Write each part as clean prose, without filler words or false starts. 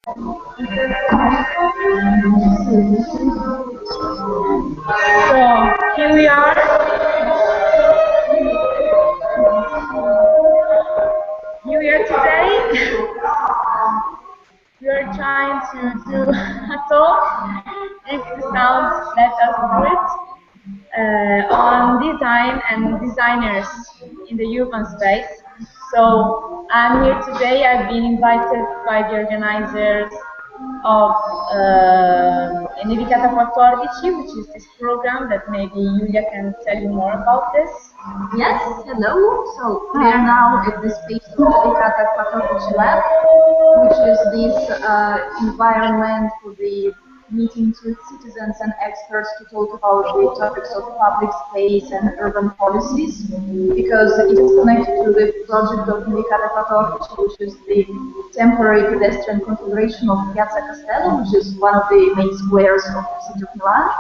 So here we are. Here we are today. We are trying to do a talk, if the sounds let us do it, on design and designers in the urban space. So I'm here today. I've been invited by the organizers of Nevicata 14, which is this program that maybe Julia can tell you more about this. Yes, hello. So we are now at the space of Nevicata 14 lab, which is this environment for the meetings with citizens and experts to talk about the topics of public space and urban policies, because it is connected to the project of Nevicata 14, which is the temporary pedestrian configuration of Piazza Castello, which is one of the main squares of the city of Milan.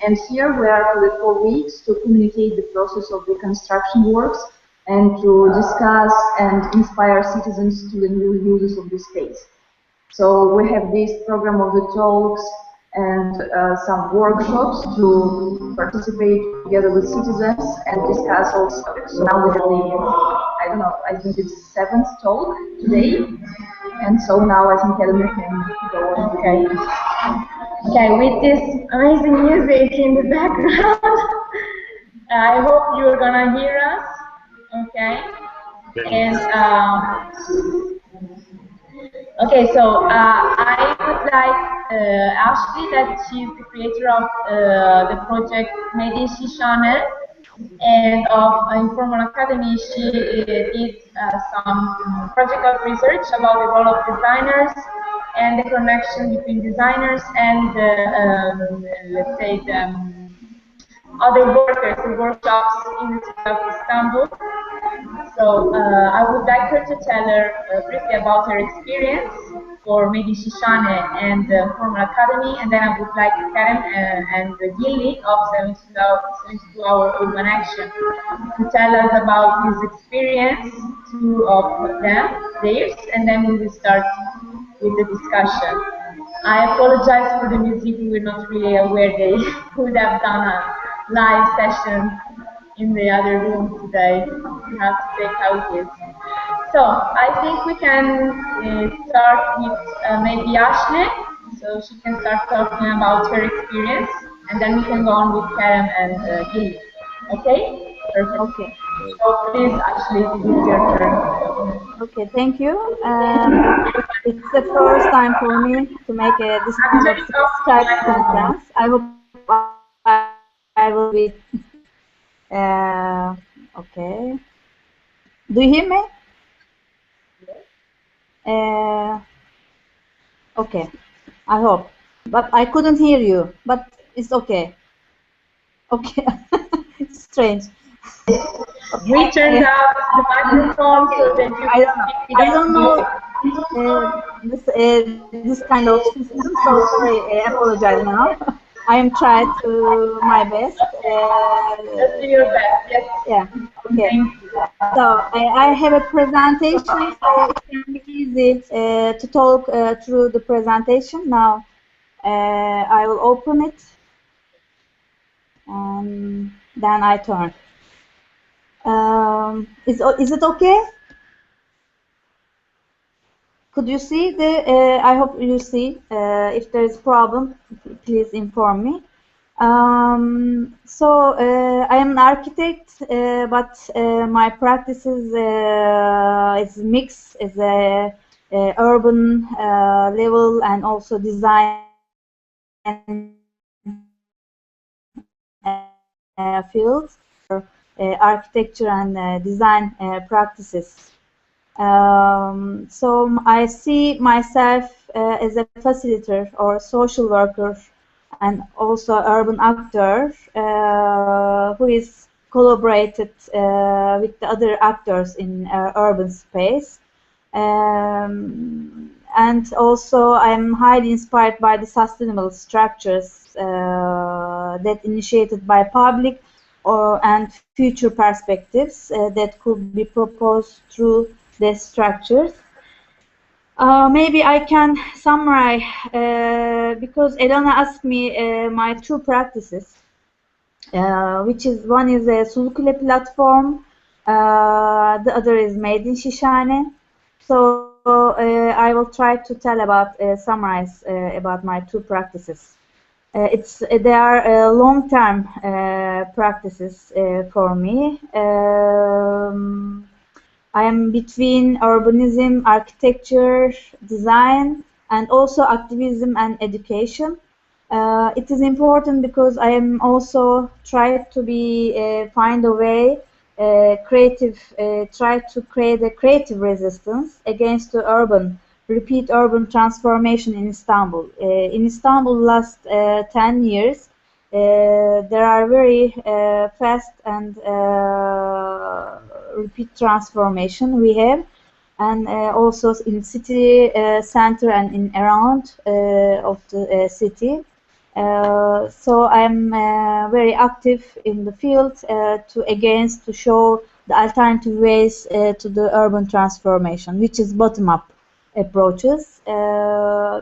And here we are for the 4 weeks to communicate the process of the construction works and to discuss and inspire citizens to the new uses of the space. So we have this program of the talks and some workshops to participate together with citizens and discuss all topics. So now we have the, I don't know, I think it's 7th talk today. And so now I think Elena can go on. Okay, with this amazing music in the background, I hope you're gonna hear us. Okay, and okay, so I would like Asli, that she's the creator of the project Made in Sishane, and of Informal Academy. She did some project of research about the role of designers and the connection between designers and let's say the other workers in workshops in the city of Istanbul. So I would like her to tell her briefly about her experience for maybe Sishane and the Formal Academy, and then I would like Kerem and Gilly of 72-hour Urban Action to tell us about this experience, two of them, theirs, and then we will start with the discussion. I apologize for the music. We were not really aware they would have done a live session in the other room today. We have to take how it is. So I think we can start with maybe Asli, so she can start talking about her experience, and then we can go on with Kerem and Gilly. Okay? Perfect. Okay. So please, Asli, this is your turn. Okay, thank you. It's the first time for me to make this kind of Skype conference. I hope I will be. Okay. Do you hear me? Okay. I hope. But I couldn't hear you. But it's okay. Okay. It's strange. We turned out the microphone so that you I don't know this kind of system, so sorry, I apologize now. I am trying to my best. Just do your best, yes. Yeah, okay. So I have a presentation, so it can be easy to talk through the presentation. Now I will open it, and then I turn. Is it okay? Could you see the? I hope you see. If there is problem, please inform me. So I am an architect, but my practice is mixed, is a urban level and also design fields, architecture and design practices. So I see myself as a facilitator or social worker and also urban actor who is collaborated with the other actors in urban space. And also I'm highly inspired by the sustainable structures that initiated by public and future perspectives that could be proposed through the structures. Maybe I can summarize because Elena asked me my two practices, which is one is a Sulukule platform, the other is made in Sishane. So I will try to tell about summarize about my two practices. They are long-term practices for me. I am between urbanism, architecture, design, and also activism and education. It is important because I am also try to be find a way try to create a creative resistance against the repeat urban transformation in Istanbul. In Istanbul, last 10 years, there are very fast and repeat transformation we have, and also in city center and in around of the city. So I'm very active in the field to show the alternative ways to the urban transformation, which is bottom-up approaches.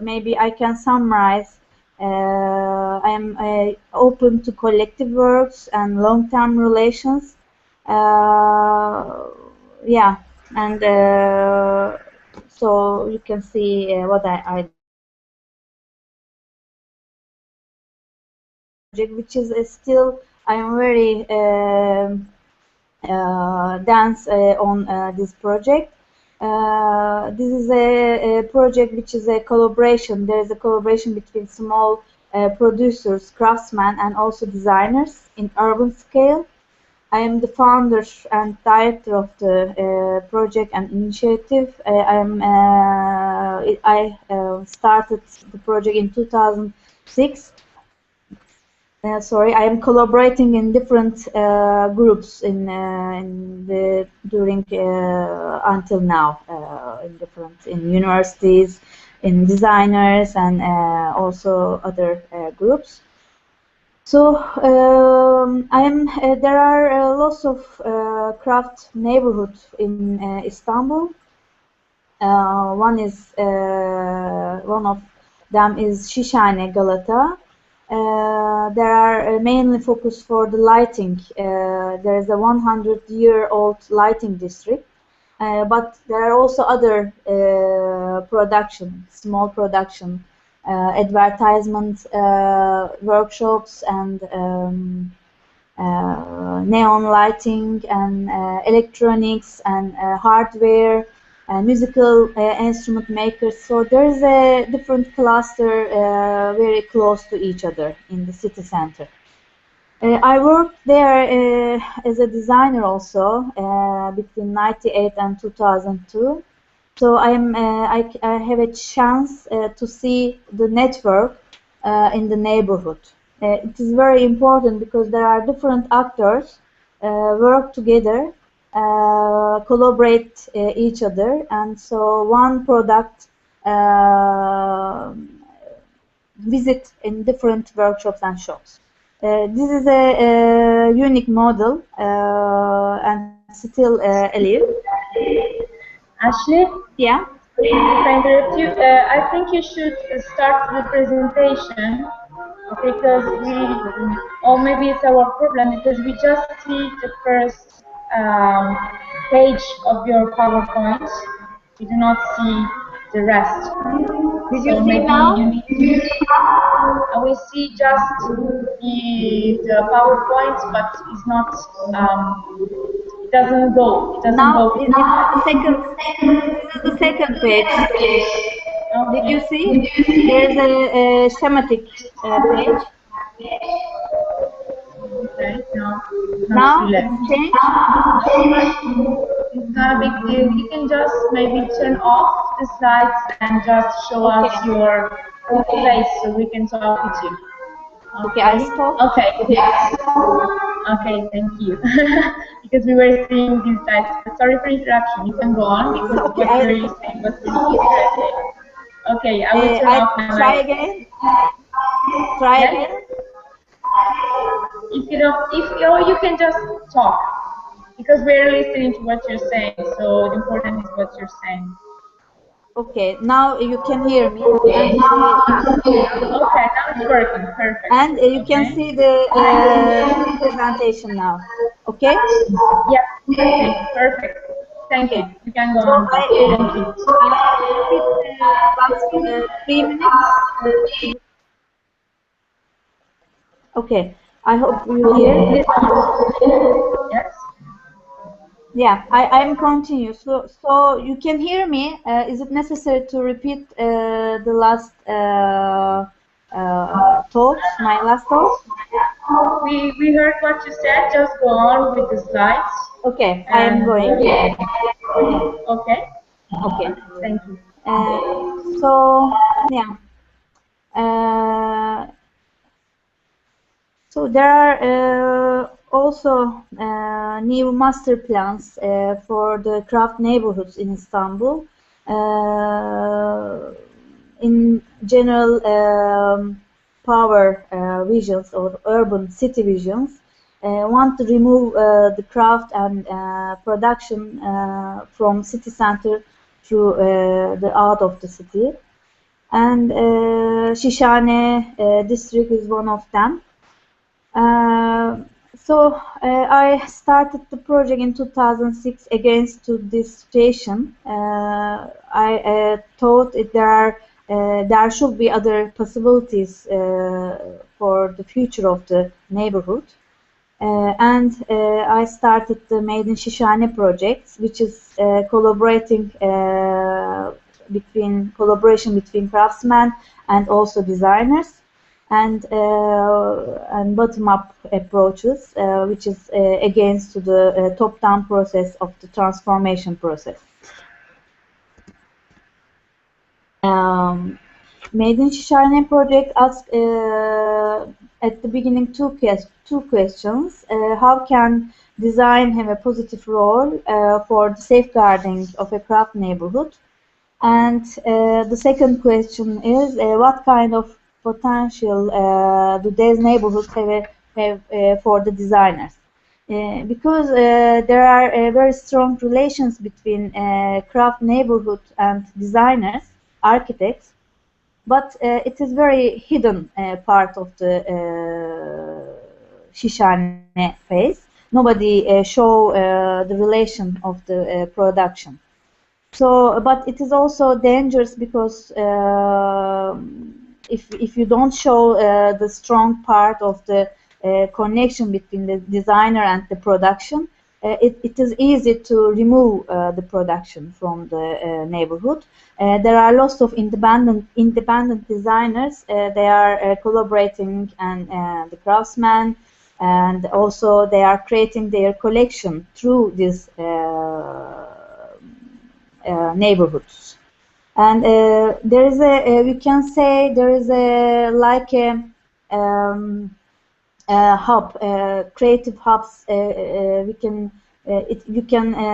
Maybe I can summarize. I'm open to collective works and long-term relations. Yeah, and so you can see what I which is still I am very dance on this project. This is a project which is a collaboration. There is a collaboration between small producers, craftsmen, and also designers in urban scale. I am the founder and director of the project and initiative. I started the project in 2006. Sorry, I am collaborating in different groups during until now in universities, in designers, and also other groups. So there are lots of craft neighborhoods in Istanbul. One of them is Sishane, Galata. There are mainly focused for the lighting. There is a 100-year-old lighting district, but there are also other small production, advertisement workshops, and neon lighting, and electronics, and hardware, musical instrument makers. So there is a different cluster very close to each other in the city center. I worked there as a designer also between 1998 and 2002. So I have a chance to see the network in the neighborhood. It is very important because there are different actors work together, collaborate each other, and so one product visit in different workshops and shops. This is a unique model and still alive. Ashley? Yeah. If I interrupt you, I think you should start the presentation because or maybe it's our problem because we just see the first page of your PowerPoint. We do not see the rest. Did So you see maybe now? you need to. We see just the PowerPoint, but it's not. It doesn't go. It doesn't Now go. is the second. This is the second page. Okay. Did you see? There is a schematic page. Okay. No. Now Not it's changed. It's not a big deal. You can just maybe turn off the slides and just show us your face so we can talk with you. Okay, I stop. Okay. Okay, thank you. Because we were seeing these slides. But sorry for interruption. You can go on because Okay, what you were saying was really interesting. Okay, I will turn I off my try mic. again. Try Yes? again. If you don't, or you can just talk because we're listening to what you're saying. So the important is what you're saying. Okay, now you can hear me. Okay, now it's working. Perfect. And you can Okay. see the presentation now. Okay? Yeah. Okay. Perfect. Thank you. Okay. You can go So on. I Thank you. repeat the last 3 minutes. Okay. I hope you hear. Yes. Yeah, I'm continue. So you can hear me. Is it necessary to repeat the last talks, my last talks? We heard what you said. Just go on with the slides. Okay, I am going. Yeah. Yeah. Okay. Okay. Thank you. So yeah. Uh, so there are also new master plans for the craft neighborhoods in Istanbul. In general, power visions or urban city visions want to remove the craft and production from city center through the out of the city. And Sishane district is one of them. I started the project in 2006 against to this situation. I thought there should be other possibilities for the future of the neighborhood. I started the Made in Sishane project, which is collaboration between craftsmen and also designers, and bottom-up approaches, which is against to the top-down process of the transformation process. Made in Sishane project asked at the beginning two questions. How can design have a positive role for the safeguarding of a craft neighborhood? And the second question is what kind of potential do these neighborhoods have for the designers? Because there are very strong relations between craft neighborhood and designers, architects, but it is very hidden part of the Sishane phase. Nobody show the relation of the production. So, but it is also dangerous because if you don't show the strong part of the connection between the designer and the production, it is easy to remove the production from the neighborhood. There are lots of independent designers. They are collaborating and the craftsmen, and also they are creating their collection through this neighborhoods. And there is we can say there is like a hub, creative hubs. You can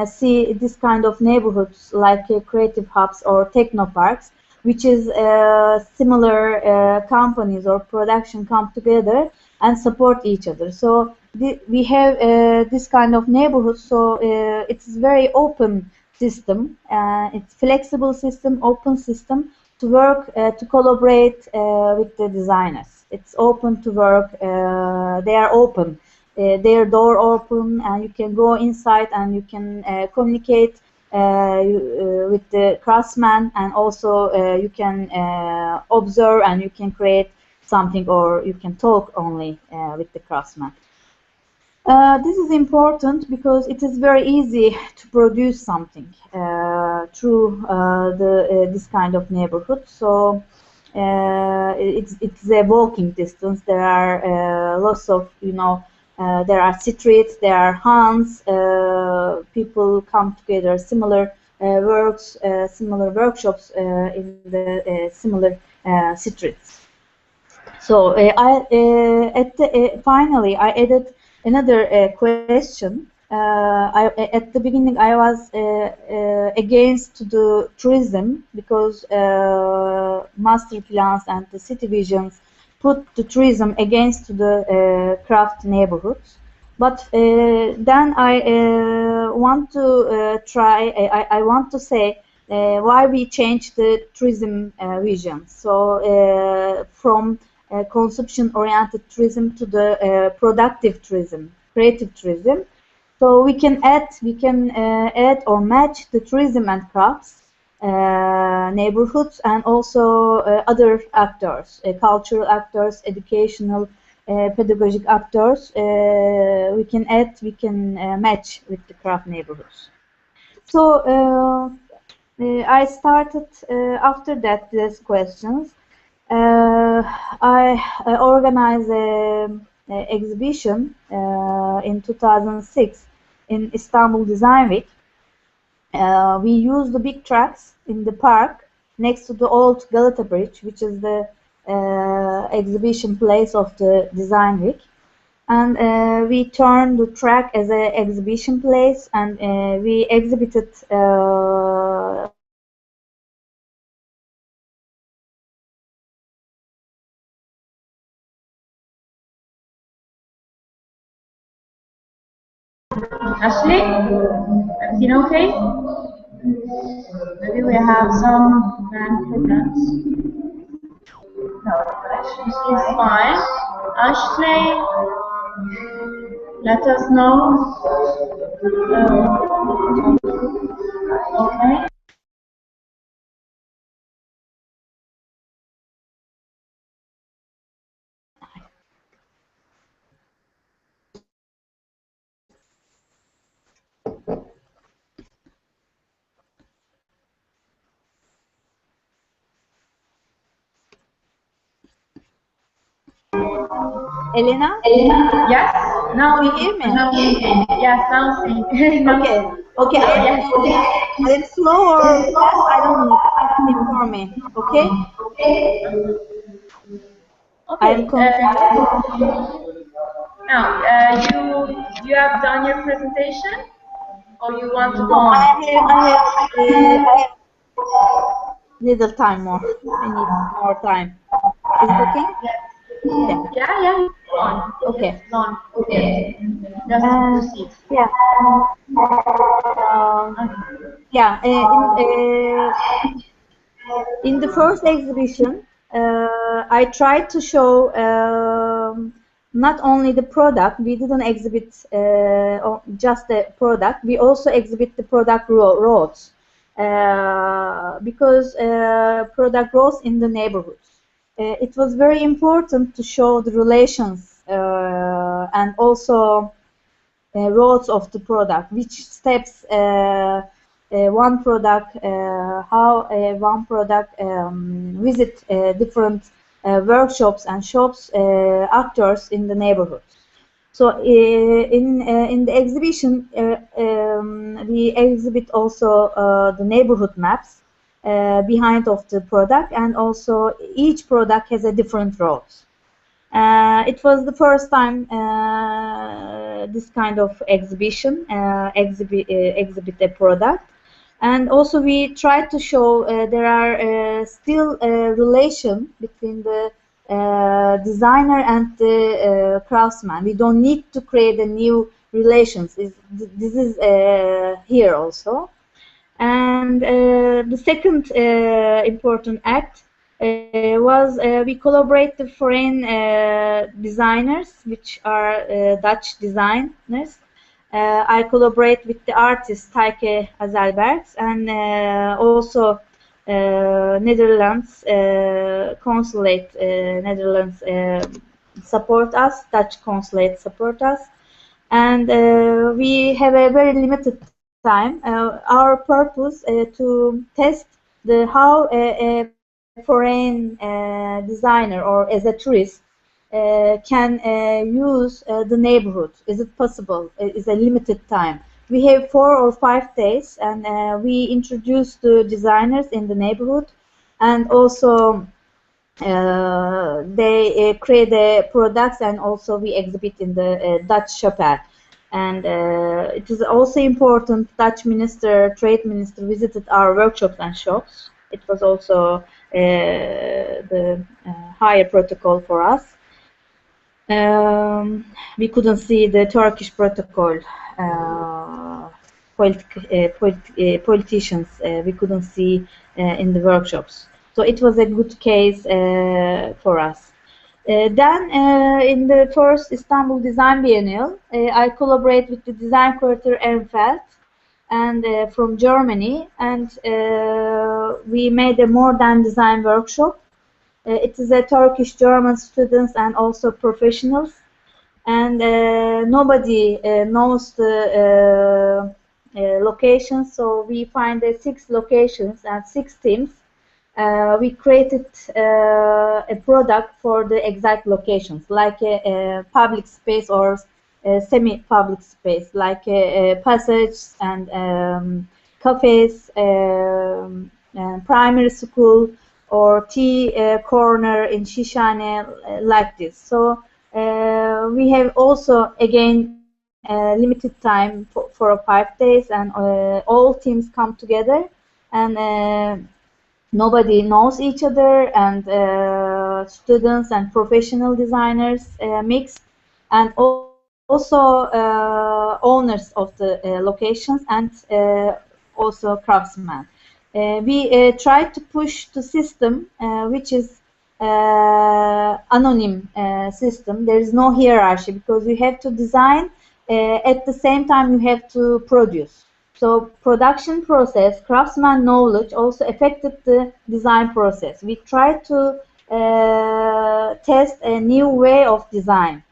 see this kind of neighborhoods like creative hubs or techno parks, which is similar companies or production come together and support each other. So we have this kind of neighborhood. So it's very open system. It's flexible system, open system to work to collaborate with the designers. It's open to work. They are open. Their door open, and you can go inside and you can communicate with the craftsman, and also you can observe and you can create something, or you can talk only with the craftsman. This is important because it is very easy to produce something through this kind of neighborhood. So it's a walking distance. There are lots of, there are streets, there are hands, people come together, similar works, similar workshops in the similar streets. So finally, I added another question. At the beginning, I was against the tourism because master plans and the city visions put the tourism against the craft neighborhoods. But then I want to try. I want to say why we changed the tourism vision. So from consumption-oriented tourism to the productive tourism, creative tourism. So we can add or match the tourism and crafts, neighborhoods, and also other actors, cultural actors, educational, pedagogic actors. We can match with the craft neighborhoods. So I started after that these questions. I organized an exhibition in 2006 in Istanbul Design Week. We used the big trucks in the park next to the old Galata Bridge, which is the exhibition place of the Design Week. And we turned the track as an exhibition place, and we exhibited Asli, everything okay? Maybe we have some band problems. No, she's fine. Ashley, let us know. Okay. Elena? Yes. Now you hear me? Yes, now see. Okay. I am slow or fast, I don't know. Please inform me. Okay. I am confused. Now, you have done your presentation, or you want to go on? I have little time more. I need more time. Is it okay? Yeah. Go on. Okay. Go on. Okay. Just proceed. Yeah. In the first exhibition, I tried to show not only the product. We didn't exhibit just the product. We also exhibit the product roads, because product roads in the neighborhoods. It was very important to show the relations and also roads of the product, which steps one product, how one product visit different workshops and shops, actors in the neighborhood. So in the exhibition, we exhibit also the neighborhood maps behind of the product, and also each product has a different roads. It was the first time this kind of exhibition exhibit a product, and also we tried to show there are still a relation between the designer and the craftsman. We don't need to create a new relations. This is here also. And the second important act was we collaborate the foreign designers, which are Dutch designers. I collaborate with the artist Halbrecht, and also Netherlands consulate Netherlands support us. Dutch consulate support us, and we have a very limited time. Our purpose to test how a foreign designer or as a tourist can use the neighborhood. Is it possible? It's a limited time. We have 4 or 5 days, and we introduce the designers in the neighborhood, and also they create the products, and also we exhibit in the Dutch chapel. And it is also important, Dutch minister, trade minister visited our workshops and shops. It was also the higher protocol for us. We couldn't see the Turkish protocol politicians we couldn't see in the workshops. So it was a good case for us. Then, in the first Istanbul Design Biennial, I collaborate with the design curator Enfeld and from Germany, and we made a more than design workshop. It is a Turkish-German students and also professionals, and nobody knows the locations, so we find 6 locations and 6 teams. We created a product for the exact locations, like a public space or semi-public space, like a passage and cafes, primary school, or tea corner in Sishane, like this. So we have also, again, limited time for 5 days, and all teams come together, and nobody knows each other, and students and professional designers mix, and also owners of the locations, and also craftsmen. We try to push the system, which is anonym system. There is no hierarchy, because you have to design, at the same time you have to produce. So production process, craftsman knowledge also affected the design process. We try to test a new way of design.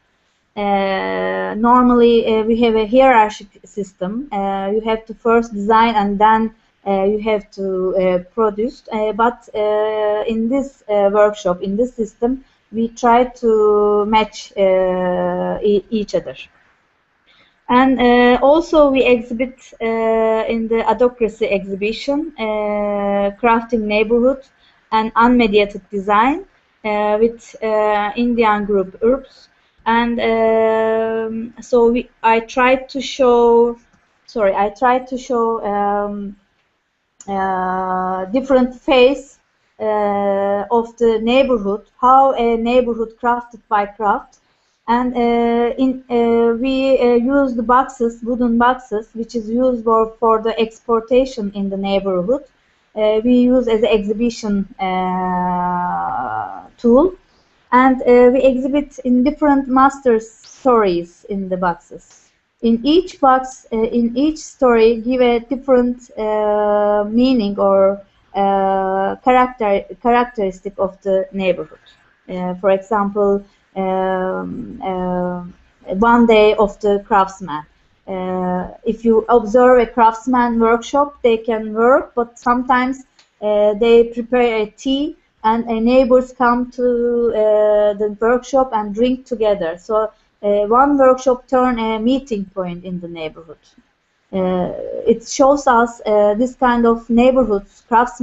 Normally we have a hierarchic system. You have to first design and then you have to produce. But in this workshop, in this system, we try to match each other. And also we exhibit in the Adocracy exhibition, crafting neighborhood and unmediated design with Indian group Urbs. And so I tried to show, different face of the neighborhood, how a neighborhood crafted by craft. And we use the boxes, wooden boxes, which is used for the exportation in the neighborhood. We use as an exhibition tool, and we exhibit in different master stories in the boxes. In each box, in each story, give a different meaning or characteristic of the neighborhood. For example, one day of the craftsman. If you observe a craftsman workshop, they can work, but sometimes they prepare a tea, and neighbors come to the workshop and drink together. So one workshop turned a meeting point in the neighborhood. It shows us this kind of neighborhoods, crafts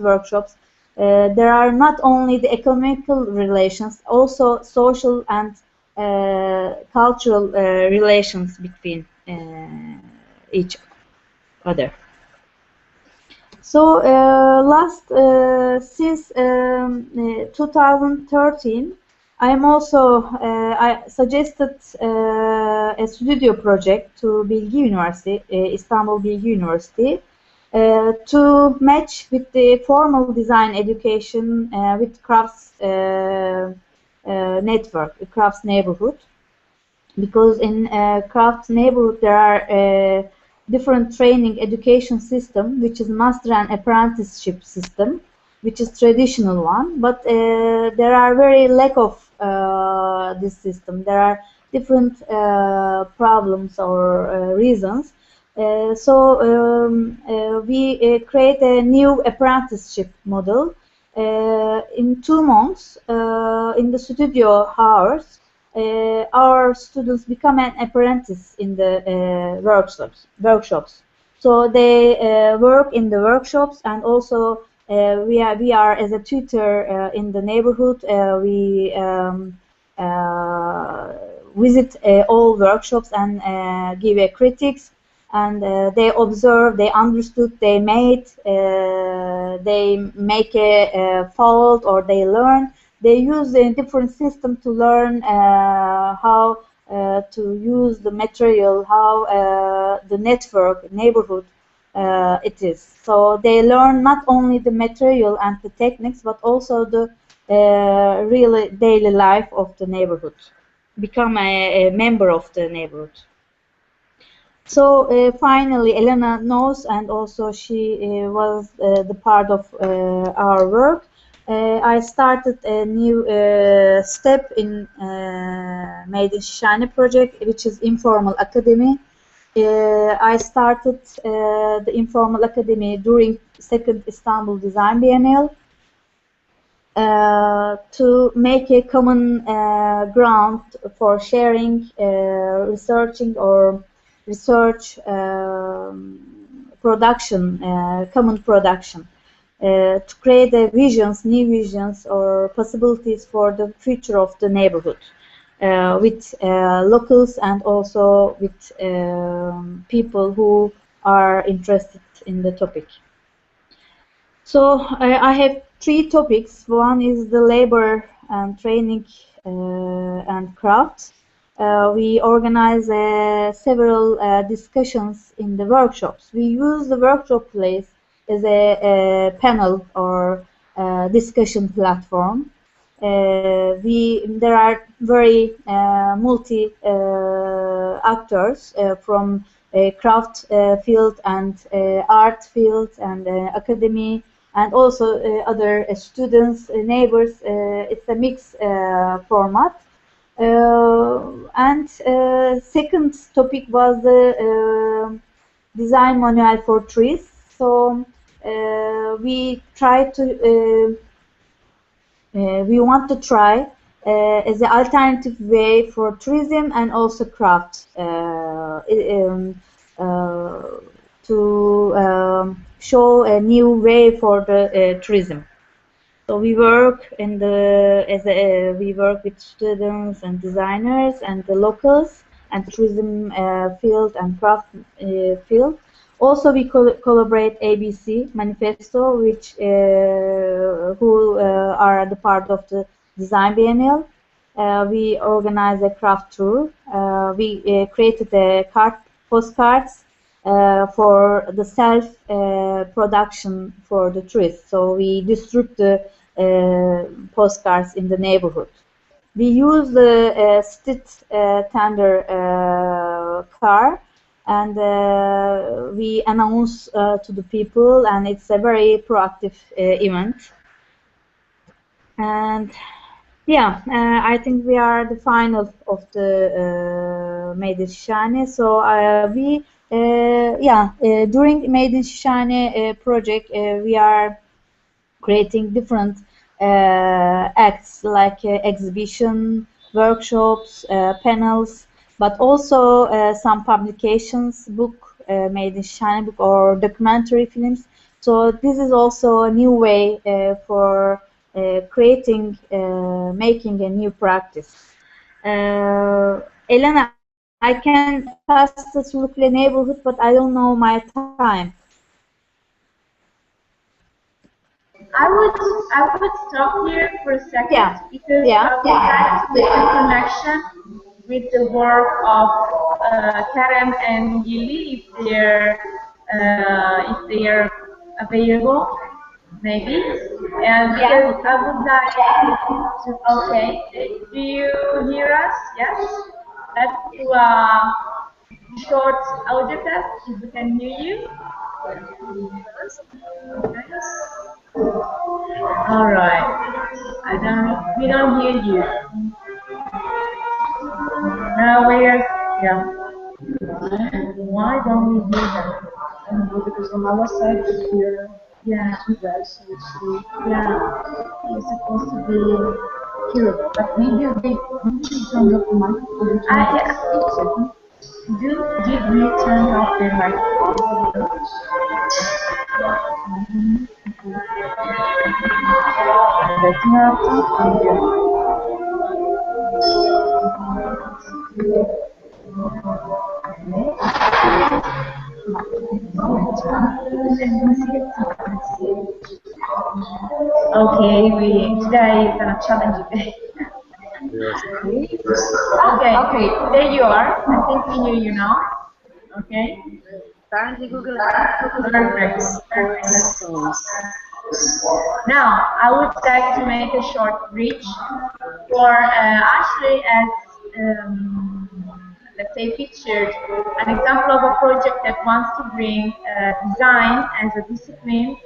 workshops. There are not only the economical relations, also social and cultural relations between each other. So since 2013, I'm also I suggested a studio project to Bilgi University, Istanbul Bilgi University, to match with the formal design education with crafts network, crafts neighborhood, because in crafts neighborhood there are different training education system, which is master and apprenticeship system, which is traditional one, but there are very lack of this system. There are different problems or reasons. So we create a new apprenticeship model. In 2 months, in the studio hours, our students become an apprentice in the workshops. So they work in the workshops, and also we are as a tutor in the neighborhood. We visit all workshops and give a critics, and they observe, they understood, they made, they make a fault, or they learn. They use a different system to learn how to use the material, how the network, neighborhood it is. So they learn not only the material and the techniques, but also the really daily life of the neighborhood, become a member of the neighborhood. So finally, Elena knows, and also she was the part of our work. I started a new step in Made in Sishane project, which is informal academy. I started the informal academy during second Istanbul Design Biennial to make a common ground for sharing, researching, or research production, common production, to create visions, new visions, or possibilities for the future of the neighborhood, with locals and also with people who are interested in the topic. So I have three topics. One is the labor and training and crafts. We organize several discussions in the workshops. We use the workshop place as a panel or discussion platform. There are very multi actors from craft field and art field and academy, and also other students, neighbors. It's a mixed format. And second topic was the design manual for trees. So we try to we want to try as an alternative way for tourism and also craft to show a new way for the tourism. So we work in the we work with students and designers and the locals and tourism field and craft field. Also, we collaborate ABC Manifesto, which who are the part of the Design Biennial. We organize a craft tour. We created a postcards for the self production for the tourists. So we distribute the postcards in the neighborhood. We use the street tender car, and we announce to the people, and it's a very proactive event. And yeah, I think we are the final of the Made in Sishane. So we during Made in Sishane project, we are creating different acts like exhibition, workshops, panels, but also some publications, book, Made in Sishane book, or documentary films. So this is also a new way for creating, making a new practice. Elena, I can pass the Sulukle neighborhood, but I don't know my time. I would stop here for a second because Yeah. I would like to make a connection with the work of Kerem and Gilly if they are available, maybe. And because I would like to, okay, do you hear us? Yes? Let's do a short audio test if we can hear you. Okay. All right. We don't hear you. Now yeah. Why don't we hear them? I don't know, because on our side we hear you guys, which you're supposed to be here. But maybe they turned off the microphone. Did we turn off the microphone? Okay, today is a challenging day. Yes. Okay, there you are. I think we hear you now. Okay. Apparently Google has Perfect. headphones. Now, I would like to make a short bridge for Ashley as, let's say, pictured an example of a project that wants to bring design as a discipline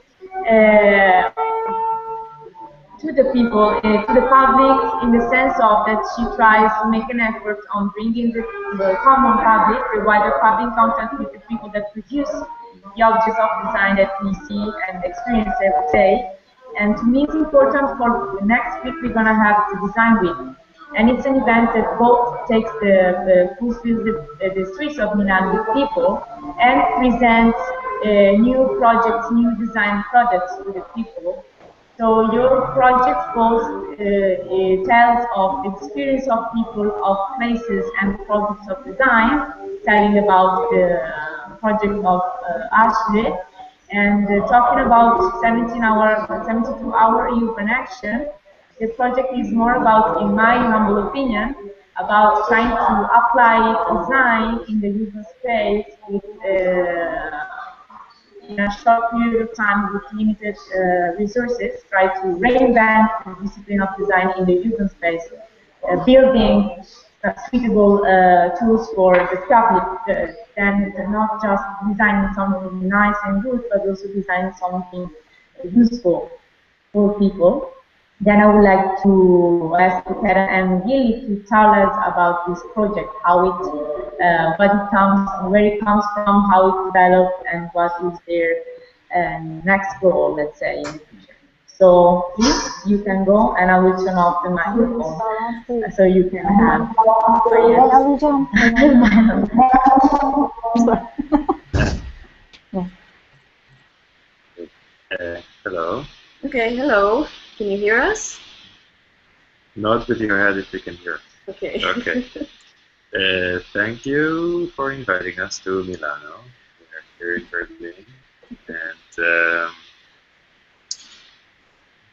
to the people, to the public, in the sense of that she tries to make an effort on bringing the common public, the wider public, contact with the people that produce the objects of design that we see and experience every day. And to me, it's important for next week we're gonna have the design week, and it's an event that both takes fulfills the streets of Milan with people and presents new projects, new design projects to the people. So your project goes tells of the experience of people, of places and projects of design, telling about the project of Asli, and talking about 72-hour urban action. The project is more about, in my humble opinion, about trying to apply design in the urban space with in a short period of time with limited resources, try to reinvent the discipline of design in the urban space, building suitable tools for the public, and not just designing something nice and good, but also designing something useful for people. Then I would like to ask Kerem and Gilly to tell us about this project, how it, what it comes, where it comes from, how it developed, and what is their next goal, let's say, in the future. So please, you can go, and I will turn off the microphone so you can have. Hello. Okay, hello. Can you hear us? Nod with your head if you can hear us. Okay. Okay. Thank you for inviting us to Milano. We're here in Berlin, and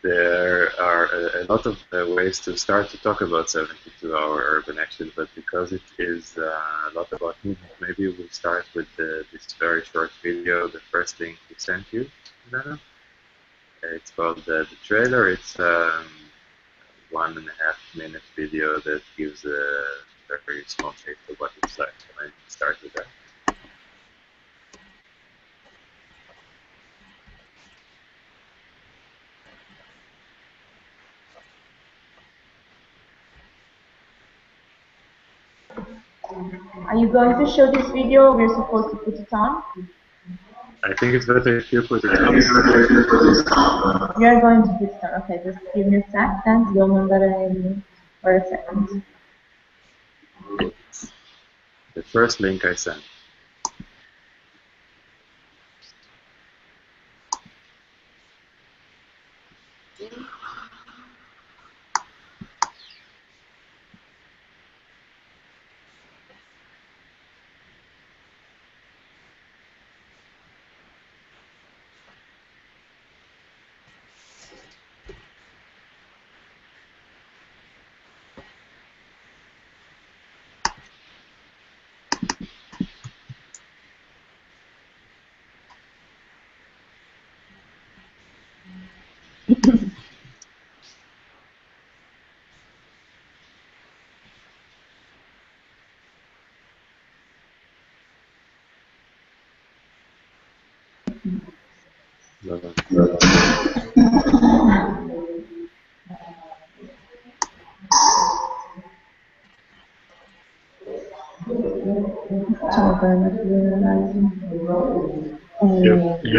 there are a lot of ways to start to talk about 72-hour urban action, but because it is a lot about movement, maybe we'll start with this very short video, the first link we sent you, Elena. It's called the trailer. It's 1.5 minute video that gives a very small taste of what it's like. Can I start with that? Are you going to show this video? We're supposed to put it on. I think it's better if you put it on. You're going to put it on. Okay, just give me a second. For a second. The first link I sent. You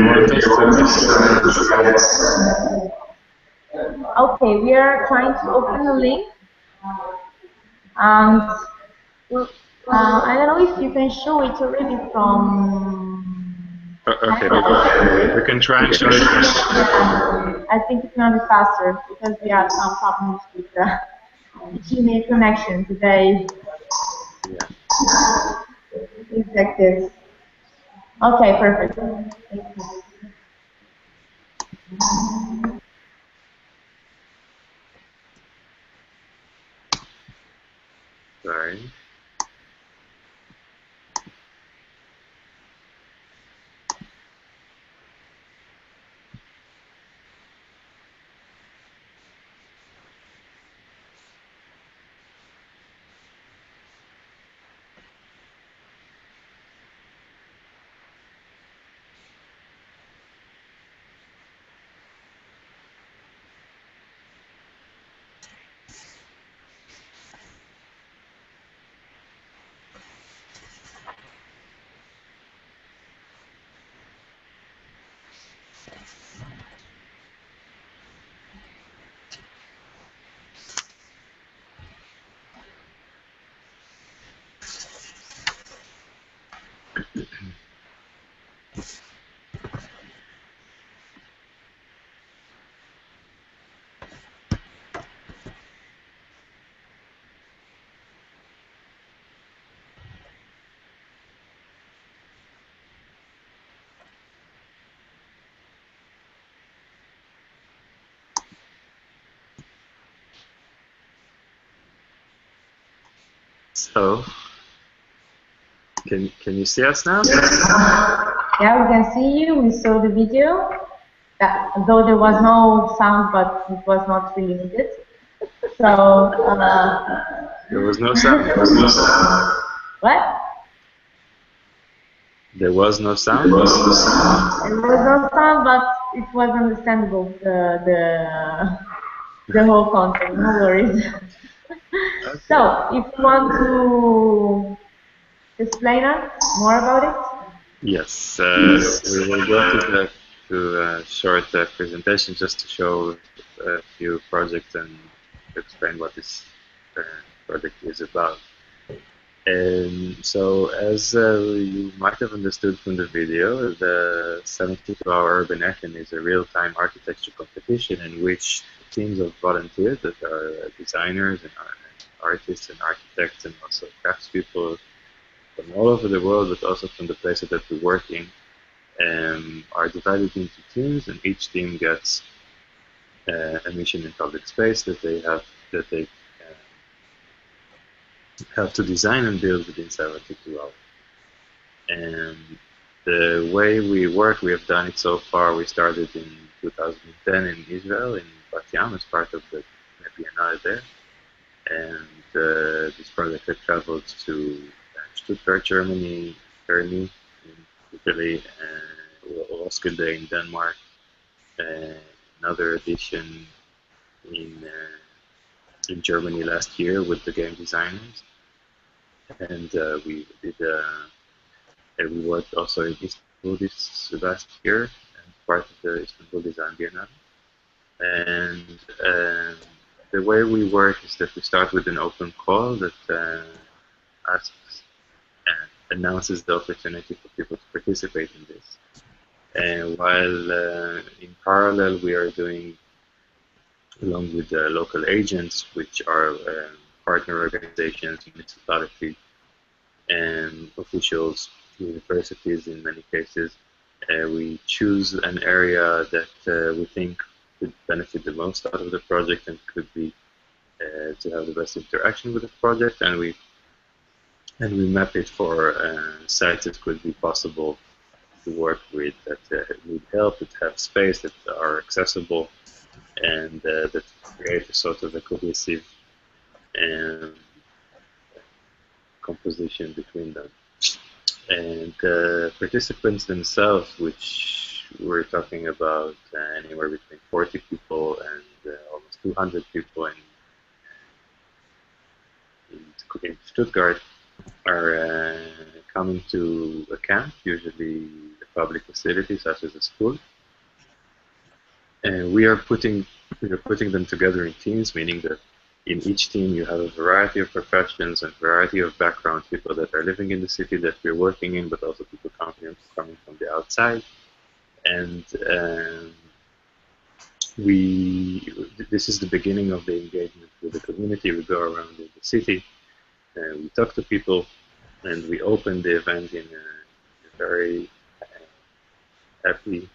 want us to Okay, we are trying to open the link, and I don't know if you can show it already from. Okay, we can try and show it. I think it's gonna be faster because we have some problems with the Gmail connection today. Yeah. It's like this. Okay, perfect. Thank you. Sorry. So, can you see us now? Yeah, we can see you. We saw the video. Though there was no sound, but it was not really needed. So there was no sound. What? There was no sound. There was no sound, but it was understandable. The whole content. No worries. Okay. So, if you want to explain us more about it. Yes, we will go to a short presentation just to show a few projects and to explain what this project is about. And so, as you might have understood from the video, the 72-hour Urban Echen is a real-time architecture competition in which teams of volunteers that are designers and artists and architects and also craftspeople from all over the world, but also from the places that we work in, are divided into teams, and each team gets a mission in public space that they have to design and build within 72 hours. And the way we work, we have done it so far. We started in 2010 in Israel, in Bat Yam, as part of the Biennale there. And this project had traveled to Stuttgart, Germany, Bern in Italy, Roskilde in Denmark, another edition in Germany last year with the game designers, and we worked also in Istanbul this last year and part of the Istanbul Design Biennale. And the way we work is that we start with an open call that asks and announces the opportunity for people to participate in this. And while in parallel we are doing, along with the local agents, which are partner organizations, municipalities, and officials, universities in many cases, we choose an area that we think could benefit the most out of the project and could be to have the best interaction with the project, and we map it for sites that could be possible to work with, that need help, that have space, that are accessible, and that create a sort of a cohesive composition between them. And participants themselves, which we're talking about anywhere between 40 people and almost 200 people in Stuttgart, are coming to a camp, usually a public facility such as a school, and we are putting them together in teams, meaning that in each team you have a variety of professions and variety of backgrounds, people that are living in the city that we're working in, but also people coming from the outside. And this is the beginning of the engagement with the community. We go around in the city and we talk to people, and we open the event in a very happy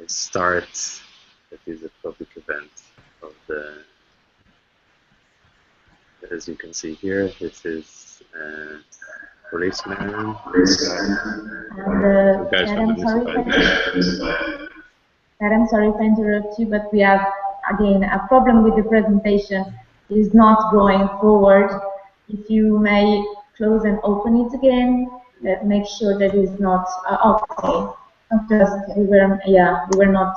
start. That is a public event of the as you can see here, this is policeman. And guys from the municipality. Kerem, sorry to interrupt you, but we have again a problem with the presentation. It is not going forward. If you may close and open it again, make sure that it is not okay. Just we were not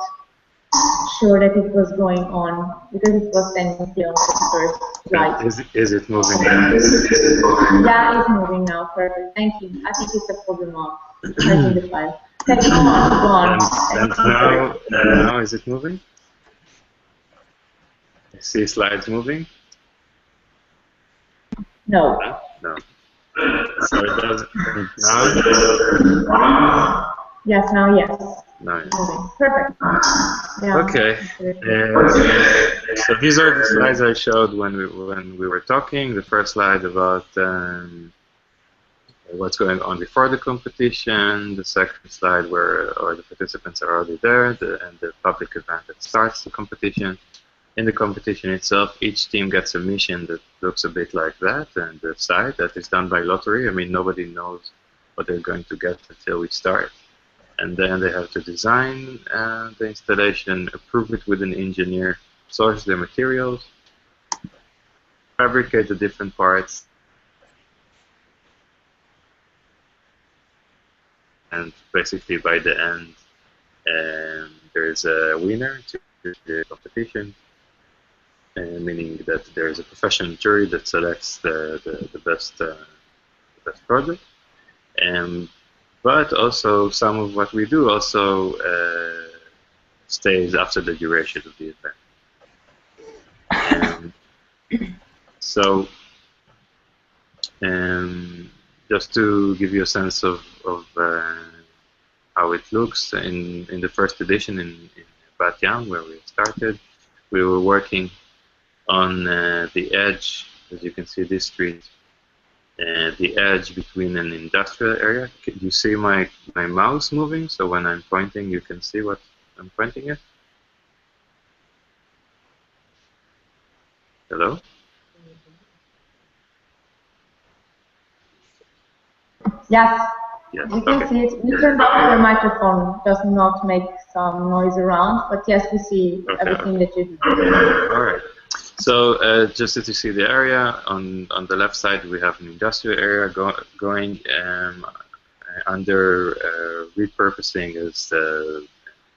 sure that it was going on because it was standing still on the first slide. Is it moving now? Yeah, it's moving now. Perfect. Thank you. I think it's a problem of charging the file. Thank you. Go on. And now is it moving? You see slides moving? No. No. So it does now? Yes, now yes. No, yes. Moving. Perfect. Yeah. Okay. So these are the slides I showed when we were talking. The first slide about what's going on before the competition. The second slide where all the participants are already there, and the public event that starts the competition. In the competition itself, each team gets a mission that looks a bit like that, and the site that is done by lottery. I mean, nobody knows what they're going to get until we start. And then they have to design the installation, approve it with an engineer, source the materials, fabricate the different parts, and basically by the end, there is a winner to the competition. Meaning that there is a professional jury that selects the best project, but also some of what we do also stays after the duration of the event. So just to give you a sense of how it looks in the first edition in Bat Yam, where we started, we were working on the edge, as you can see this street, the edge between an industrial area. Can you see my mouse moving? So when I'm pointing, you can see what I'm pointing at? Hello? Yes. Yes. We can see it. We turned off your microphone, does not make some noise around, but yes, we see everything that you do. All right. So just as you see the area, on the left side we have an industrial area going under repurposing as the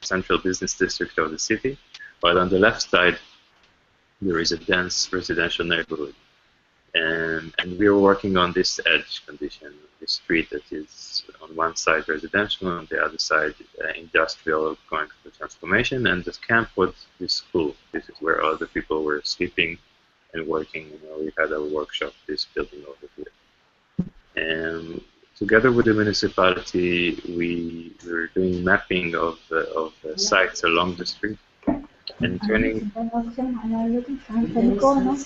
central business district of the city, while on the left side there is a dense residential neighborhood. And we are working on this edge condition, this street that is on one side residential, on the other side industrial, going through transformation, and the camp was this school. This is where all the people were sleeping and working. You know, we had our workshop, this building over here. And together with the municipality, we were doing mapping of the sites along the street. And turning. Ben alacağım, ayarladım. Sen tabii onu.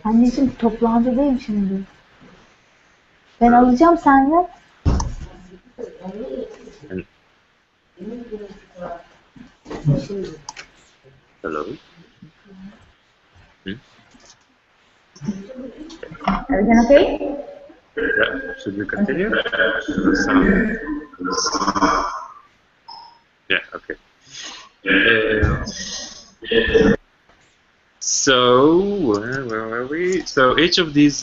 Anneciğim toplantıdayım şimdi. Ben alacağım, sen ver. Hello? Everything okay? Yeah, should we continue? Yeah, okay. So where were we? So each of these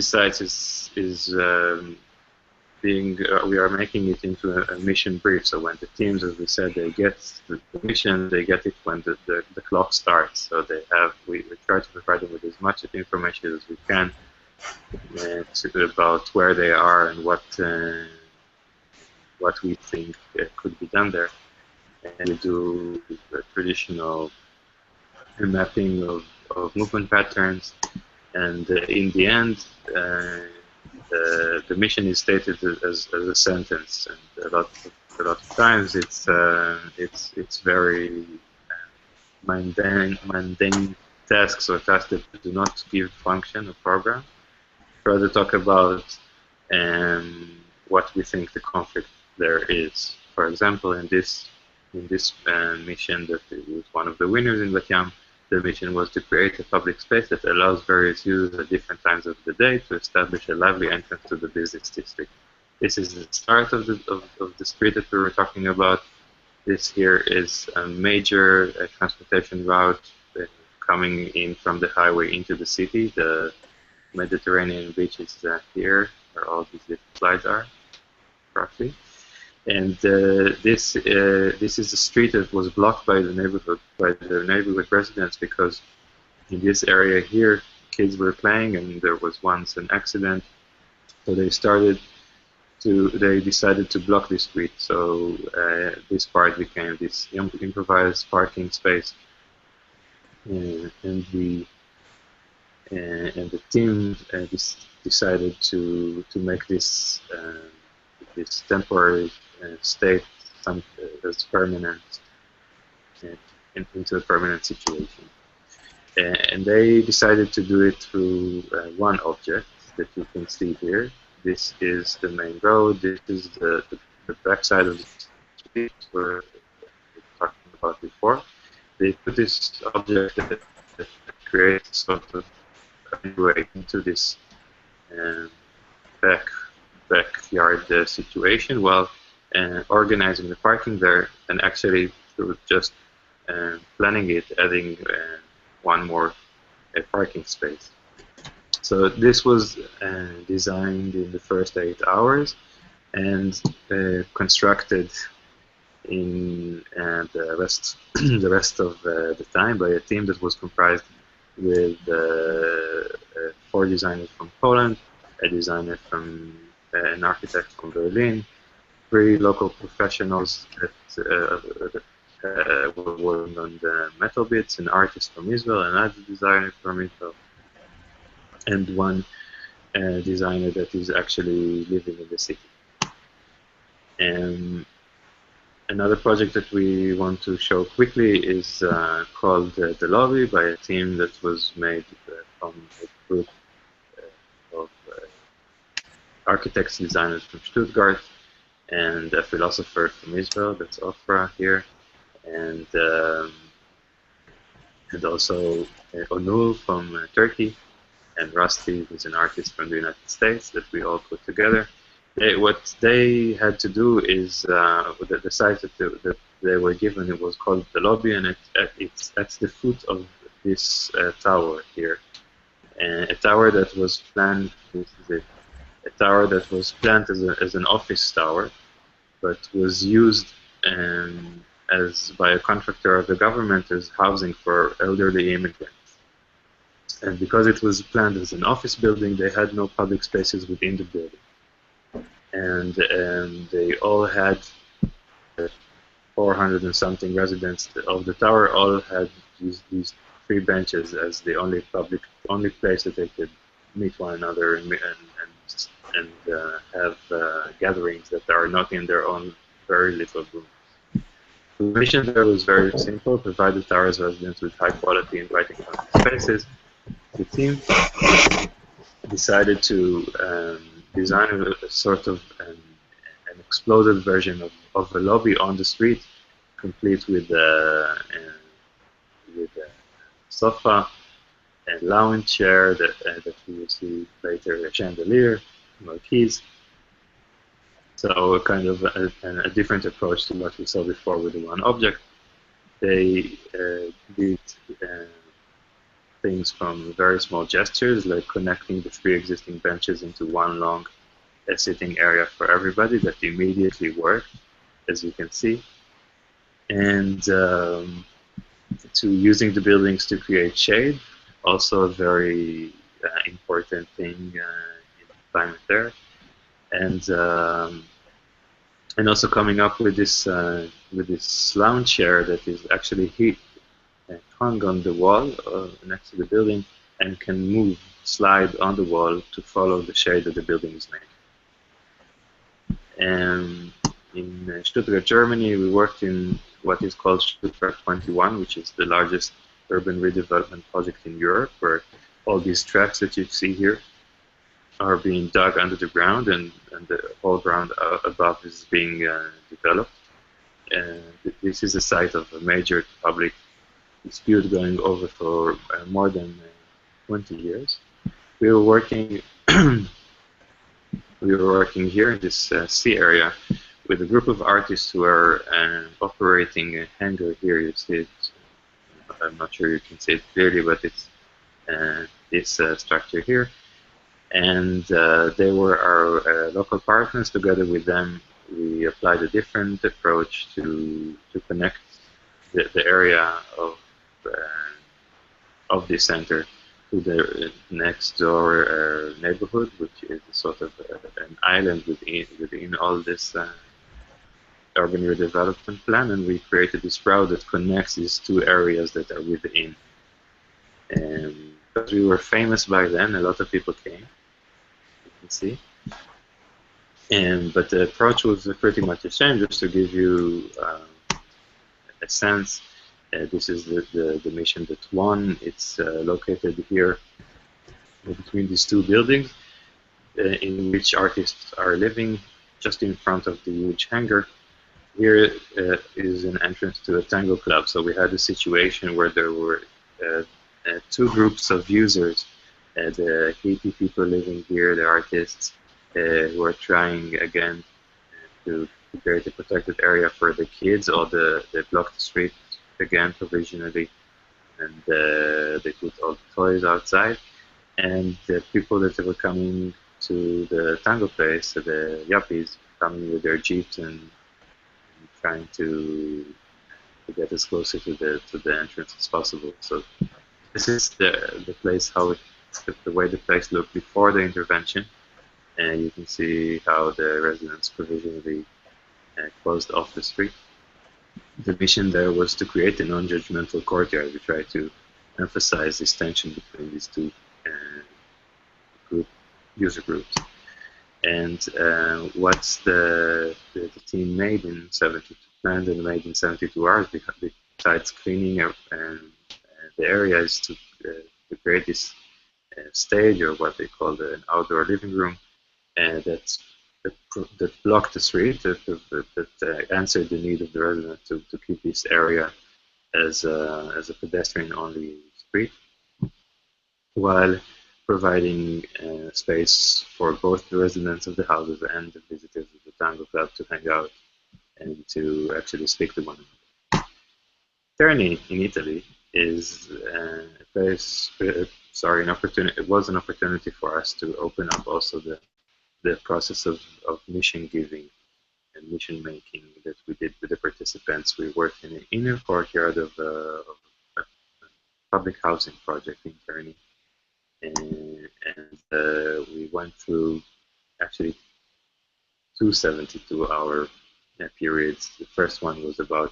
sites is being we are making it into a mission brief. So when the teams, as we said, they get the mission, they get it when the clock starts. So they have we try to provide them with as much information as we can about where they are and what we think could be done there. And we do the traditional mapping of movement patterns, and in the end, the mission is stated as a sentence, and a lot of times it's very mundane tasks or tasks that do not give function or program. Try to talk about what we think the conflict there is. For example, in this mission that was one of the winners in Bat Yam, The mission was to create a public space that allows various users at different times of the day to establish a lively entrance to the business district. This is the start of the street that we were talking about. This here is a major transportation route coming in from the highway into the city. The Mediterranean beach is here, where all these little slides are, roughly. And this is a street that was blocked by the neighborhood residents, because in this area here, kids were playing and there was once an accident. So they decided to block this street. So this part became this improvised parking space, and the team decided to make this this temporary state as permanent, into a permanent situation. And they decided to do it through one object that you can see here. This is the main road. This is the backside of the street where we were talking about before. They put this object that creates sort of way into this backyard situation, while organizing the parking there, and actually through just planning it, adding one more parking space. So this was designed in the first 8 hours and constructed in the rest of the time by a team that was comprised with 4 designers from Poland, a designer from an architect from Berlin, 3 local professionals that were working on the metal bits, an artist from Israel, another designer from Israel, and 1 designer that is actually living in the city. And another project that we want to show quickly is called The Lobby, by a team that was made from a group of architects, designers from Stuttgart, and a philosopher from Israel, that's Ofra here, and also Onur from Turkey, and Rusty, who's an artist from the United States, that we all put together. What they had to do is, the site that they were given, it was called The Lobby, and it's at the foot of this tower here. And a tower that was planned, this is it, a tower that was planned as an office tower, but was used by a contractor of the government as housing for elderly immigrants. And because it was planned as an office building, they had no public spaces within the building. And they all had 400 and something residents of the tower all had these 3 benches as the only place that they could meet one another and have gatherings that are not in their own very little room. The mission there was very simple: provide the tower's residents with high quality, inviting spaces. The team decided to design a sort of an exploded version of a lobby on the street, complete with a sofa, a lounge chair that we will see later, a chandelier, marquees. So a kind of a different approach to what we saw before with the one object. They did things from very small gestures, like connecting the 3 existing benches into one long sitting area for everybody that immediately worked, as you can see, and to using the buildings to create shade, also a very important thing in the climate there, and also coming up with this lounge chair that is actually hung on the wall next to the building and can slide on the wall to follow the shade that the building is making. And in Stuttgart, Germany, we worked in what is called Stuttgart 21, which is the largest urban redevelopment project in Europe, where all these tracks that you see here are being dug under the ground, and the whole ground above is being developed. And this is a site of a major public dispute going over for more than 20 years. We were working here in this sea area with a group of artists who are operating a hangar here. You see it. I'm not sure you can see it clearly, but it's this structure here. And they were our local partners. Together with them, we applied a different approach to connect the area of the center to the next door neighborhood, which is sort of an island within all this urban redevelopment plan, and we created this route that connects these two areas that are within. And because we were famous back then, a lot of people came. You can see. But the approach was pretty much the same. Just to give you a sense, this is the mission that won. It's located here between these two buildings, in which artists are living, just in front of the huge hangar. Here is an entrance to a tango club. So we had a situation where there were two groups of users, the Haiti people living here, the artists, who are trying again to create a protected area for the kids, or they blocked the street again provisionally, and they put all the toys outside. And the people that were coming to the tango place, the yuppies, coming with their jeeps and trying to get as closer to the entrance as possible. So this is the place, how the way the place looked before the intervention, and you can see how the residents provisionally closed off the street. The mission there was to create a non-judgmental courtyard. We try to emphasize this tension between these two user groups. And what the team made in 72 planned and made in 72 hours, besides cleaning up the area, is to create this stage, or what they call an outdoor living room, that blocked the street, that answered the need of the resident to keep this area as a pedestrian-only street, while providing space for both the residents of the houses and the visitors of the tango club to hang out and to actually speak to one another. Terni in Italy is a place, an opportunity. It was an opportunity for us to open up also the process of mission giving and mission making that we did with the participants. We worked in the inner courtyard of a public housing project in Terni. And we went through actually 2 72-hour periods. The first one was about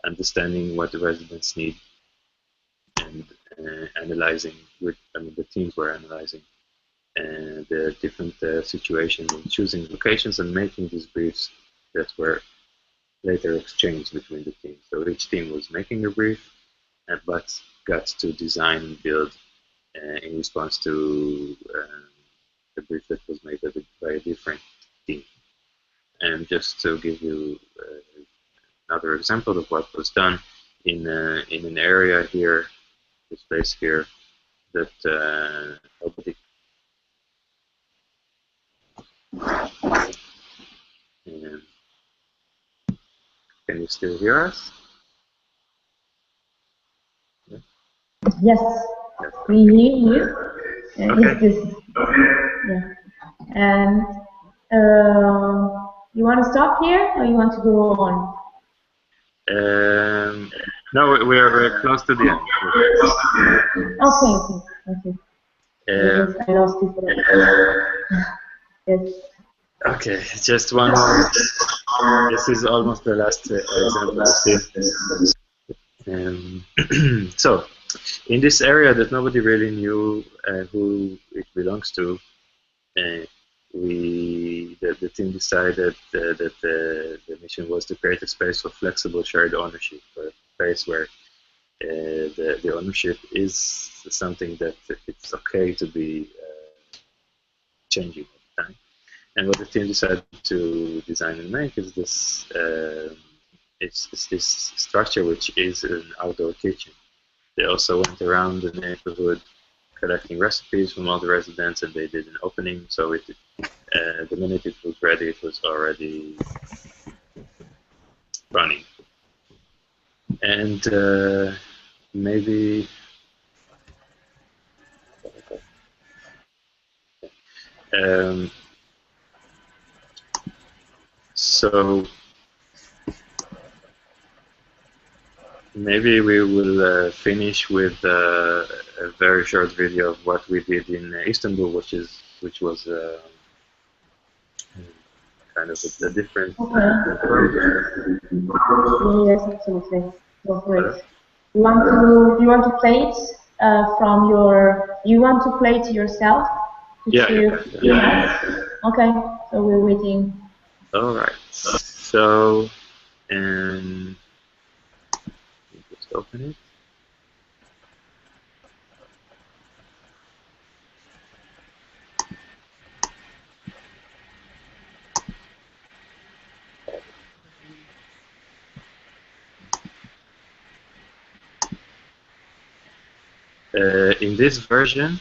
understanding what the residents need and analyzing, the teams were analyzing the different situations and choosing locations and making these briefs that were later exchanged between the teams. So each team was making a brief, but got to design and build in response to the brief that was made by a different team. And just to give you another example of what was done in an area here, this place here, that nobody. Can you still hear us? Yes. Yes. We hear you. Okay. Yeah. And you want to stop here, or you want to go on? No, we're close to the end. Okay. Yes, I lost you for that. Yes. Okay, just one more. This is almost the last example. So, in this area that nobody really knew who it belongs to, the team decided that the mission was to create a space for flexible shared ownership, a place where the ownership is something that it's okay to be changing all the time. And what the team decided to design and make is this it's this structure, which is an outdoor kitchen. They also went around the neighborhood collecting recipes from all the residents, and they did an opening. So the minute it was ready, it was already running. And maybe so maybe we will finish with a very short video of what we did in Istanbul, which was kind of a different program. Yes, absolutely. Go for it. You want to play it from your? You want to play it yourself? Yeah. Okay, so we're waiting. All right. So, and just open it. In this version,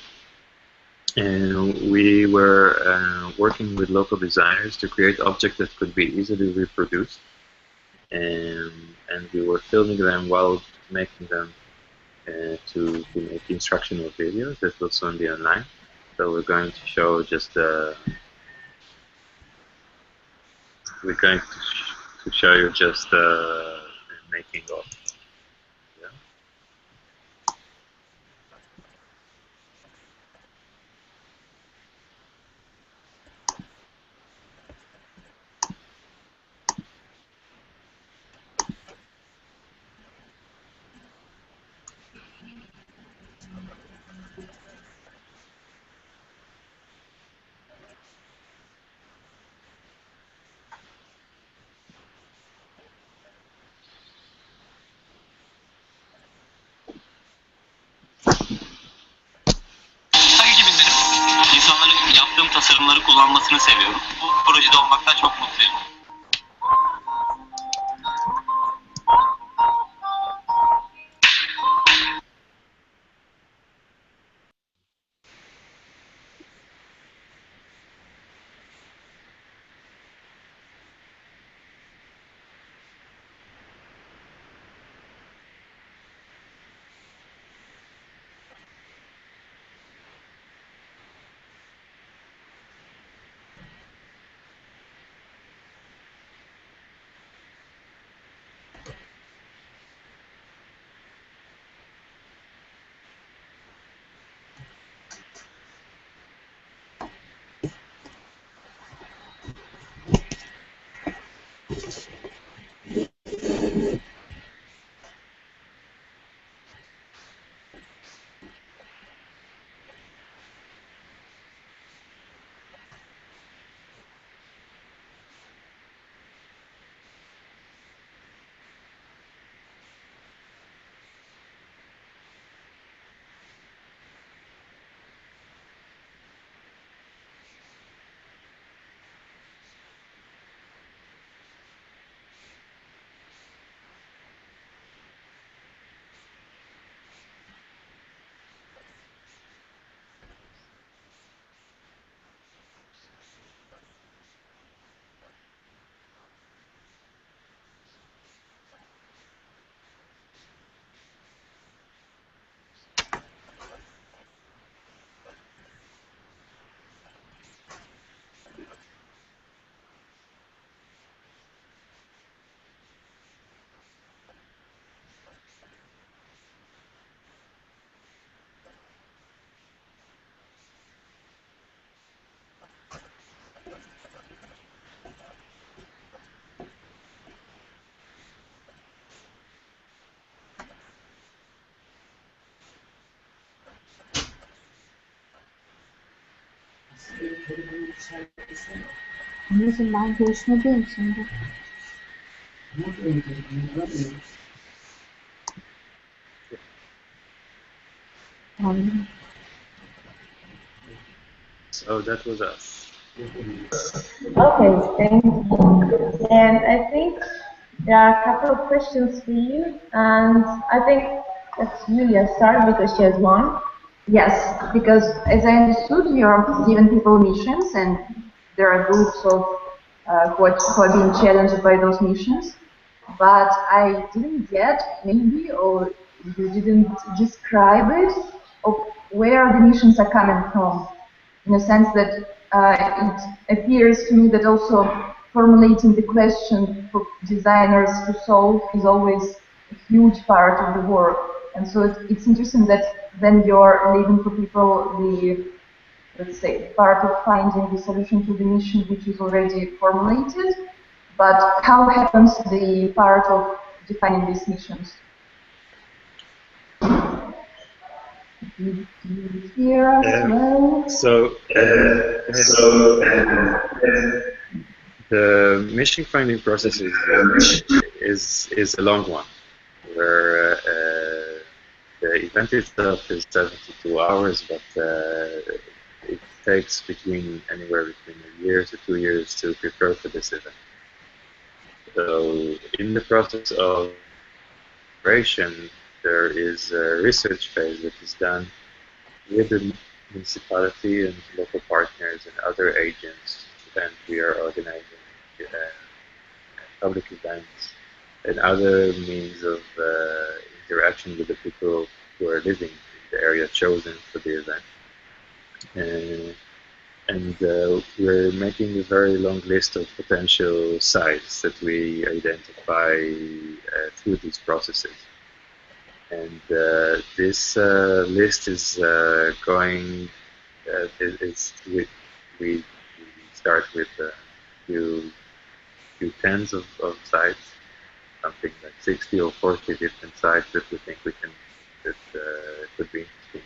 we were working with local designers to create objects that could be easily reproduced, and we were filming them while making them to make instructional videos that will soon be online. So we're going to show just we're going to show you just making of. İnsanların yaptığım tasarımları kullanmasını seviyorum. Bu projede olmaktan çok mutluyum. Anneciğim ben görüşmedeyim şimdi. So that was us. Okay, thank you. And I think there are a couple of questions for you, and I think That's Julia start because she has one. Yes, because as I understood, you're giving people missions, and there are groups of who are being challenged by those missions. But I didn't get, maybe, or you didn't describe it, of where the missions are coming from. In a sense that it appears to me that also formulating the question for designers to solve is always a huge part of the work. And so it's interesting that then you're leaving for people the, let's say, part of finding the solution to the mission which is already formulated. But how happens the part of defining these missions? Do you hear us well? The mission finding process is a long one, where the event itself is 72 hours, but it takes anywhere between a year to 2 years to prepare for this event. So in the process of preparation, there is a research phase that is done with the municipality and local partners and other agents, and we are organizing public events and other means of interaction with the people who are living in the area chosen for the event. And we're making a very long list of potential sites that we identify through these processes. And this list is going. We start with a few tens of sites, something like 60 or 40 different sites that we think that could be interesting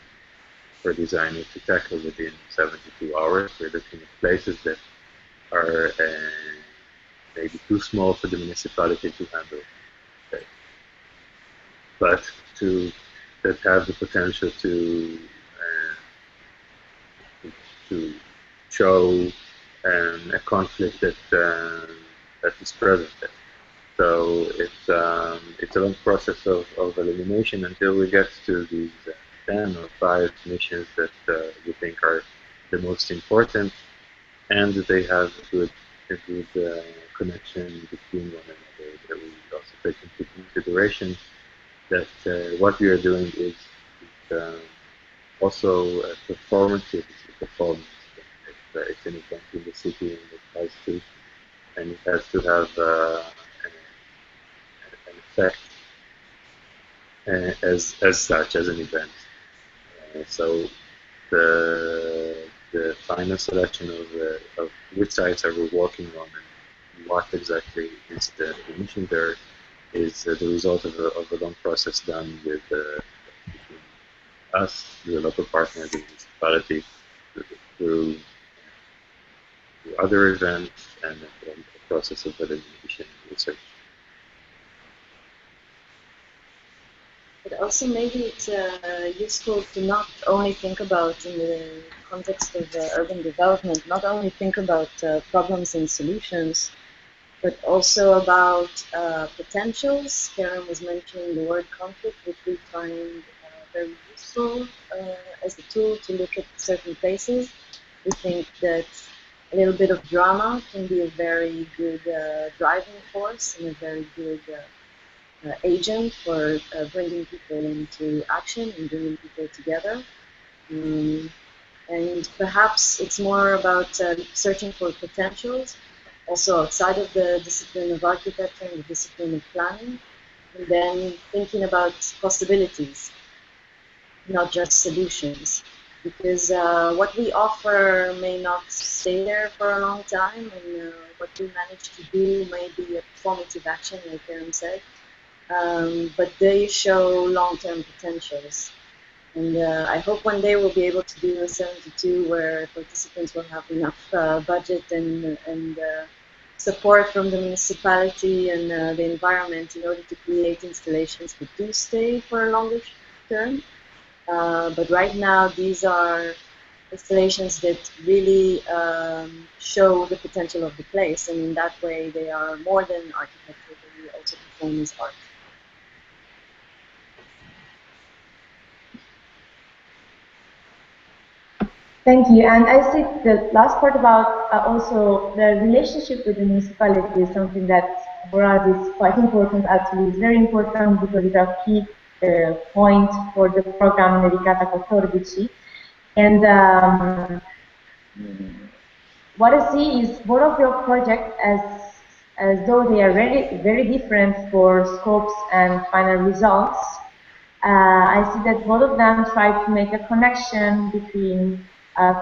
for designers to tackle within 72 hours. We're looking at places that are maybe too small for the municipality to handle, but that have the potential to show a conflict that is present there. So it's a long process of elimination until we get to these 10 or 5 missions that we think are the most important, and they have a good connection between one another that we also take into consideration. That what we are doing is also performative. It's a performance. It's an event in the city, and it has to have an effect as such as an event. So the final selection of which sites are we working on and what exactly is the mission there is the result of a long process done with between us, the local partners, the municipality, through other events, and the process of elimination and research. But also maybe it's useful to not only think about, in the context of urban development, not only think about problems and solutions, but also about potentials. Kerem was mentioning the word conflict, which we find very useful as a tool to look at certain places. We think that a little bit of drama can be a very good driving force and a very good agent for bringing people into action and bringing people together. And perhaps it's more about searching for potentials, also outside of the discipline of architecture and the discipline of planning, and then thinking about possibilities, not just solutions. Because what we offer may not stay there for a long time, and what we manage to do may be a performative action, like Kerem said, but they show long-term potentials. And I hope one day we'll be able to do a 72 where participants will have enough budget and support from the municipality and the environment in order to create installations that do stay for a longer term. But right now, these are installations that really show the potential of the place, and in that way, they are more than architecture, they also perform as art. Thank you. And I see the last part about also the relationship with the municipality is something that for us is quite important. Actually, it's very important because it's a key point for the program dedicato a 14. And what I see is both of your projects as though they are very different for scopes and final results. I see that both of them try to make a connection between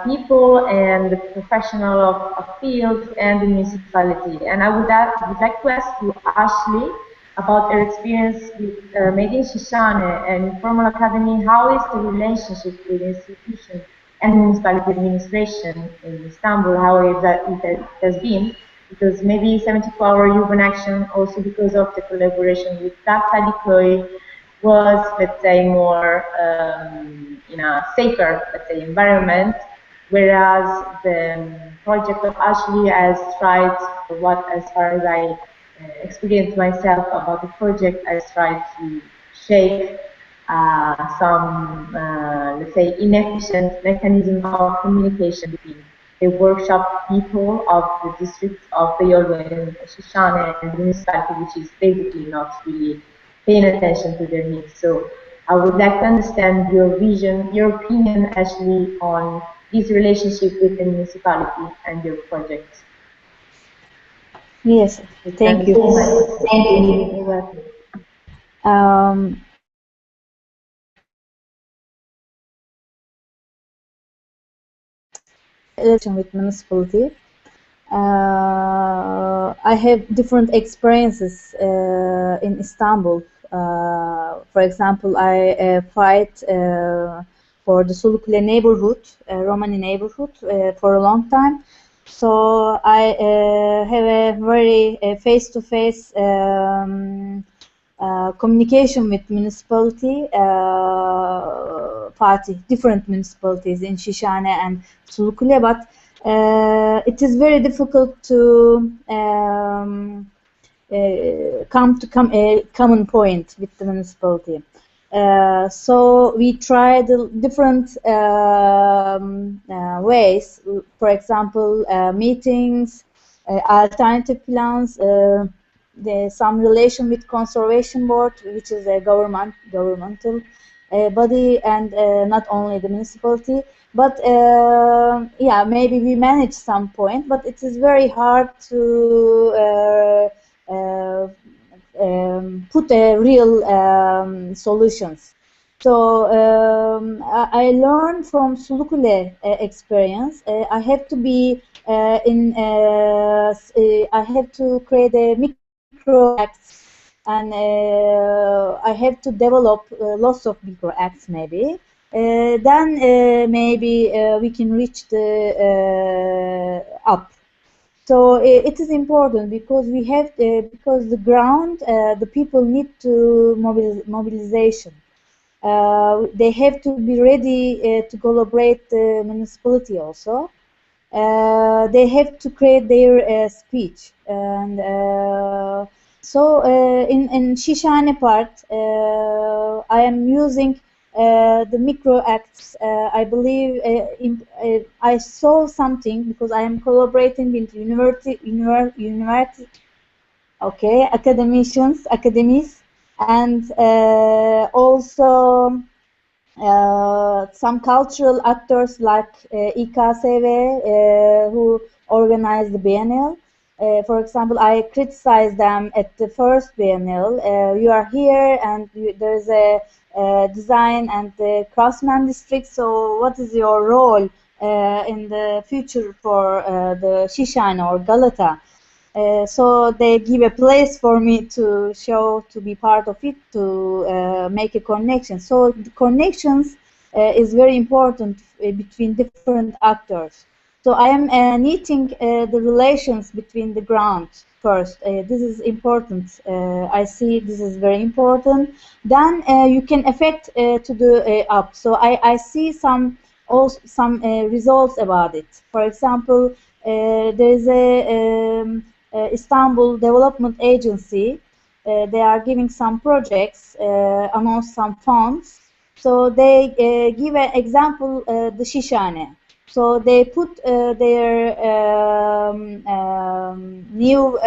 people and the professional of fields and the municipality. And I would like to ask you, Asli, about your experience with Made in Sishane and Informal Academy. How is the relationship with institutions and municipality administration in Istanbul? How it has been? Because maybe 74-hour urban action, also because of the collaboration with Data was, let's say, more in a safer, let's say, environment, whereas the project of Asli has tried, as far as I experienced myself about the project, has tried to shape some, let's say, inefficient mechanism of communication between the workshop people of the district of the and Sishane and the municipality, which is basically not really paying attention to their needs. So I would like to understand your vision, your opinion actually on this relationship with the municipality and your project. Yes, thank you. Thank you. You're welcome. Relation with municipality. I have different experiences in Istanbul. For example, I fight for the Sulukule neighborhood, Romani neighborhood, for a long time. So I have a very face-to-face communication with municipality party, different municipalities in Sishane and Sulukule, but it is very difficult to come to a common point with the municipality. So we tried different ways, for example, meetings, alternative plans, some relation with conservation board, which is a governmental body, and not only the municipality. But yeah, maybe we manage some point, but it is very hard to put a real solutions. So I learned from Sulukule experience. I have to be I have to create a micro acts, and I have to develop lots of micro acts maybe. Then maybe we can reach the up. So it is important because we have because the ground, the people need to mobilization. They have to be ready to collaborate the municipality also. They have to create their speech, and so in Sishane part, I am using the micro acts. I believe I saw something because I am collaborating with university, okay, academies, and also some cultural actors like İKSV who organized the Biennial. For example, I criticized them at the first Biennial. You are here and there's a design and the craftsman district, so what is your role in the future for the Sishane or Galata? So they give a place for me to show, to be part of it, to make a connection. So the connections is very important between different actors. So I am knitting the relations between the ground first. This is important. I see this is very important. Then you can affect to the up. So I see some results about it. For example, there is a Istanbul Development Agency. They are giving some projects, announce some funds. So they give an example, the Sishane. So they put their new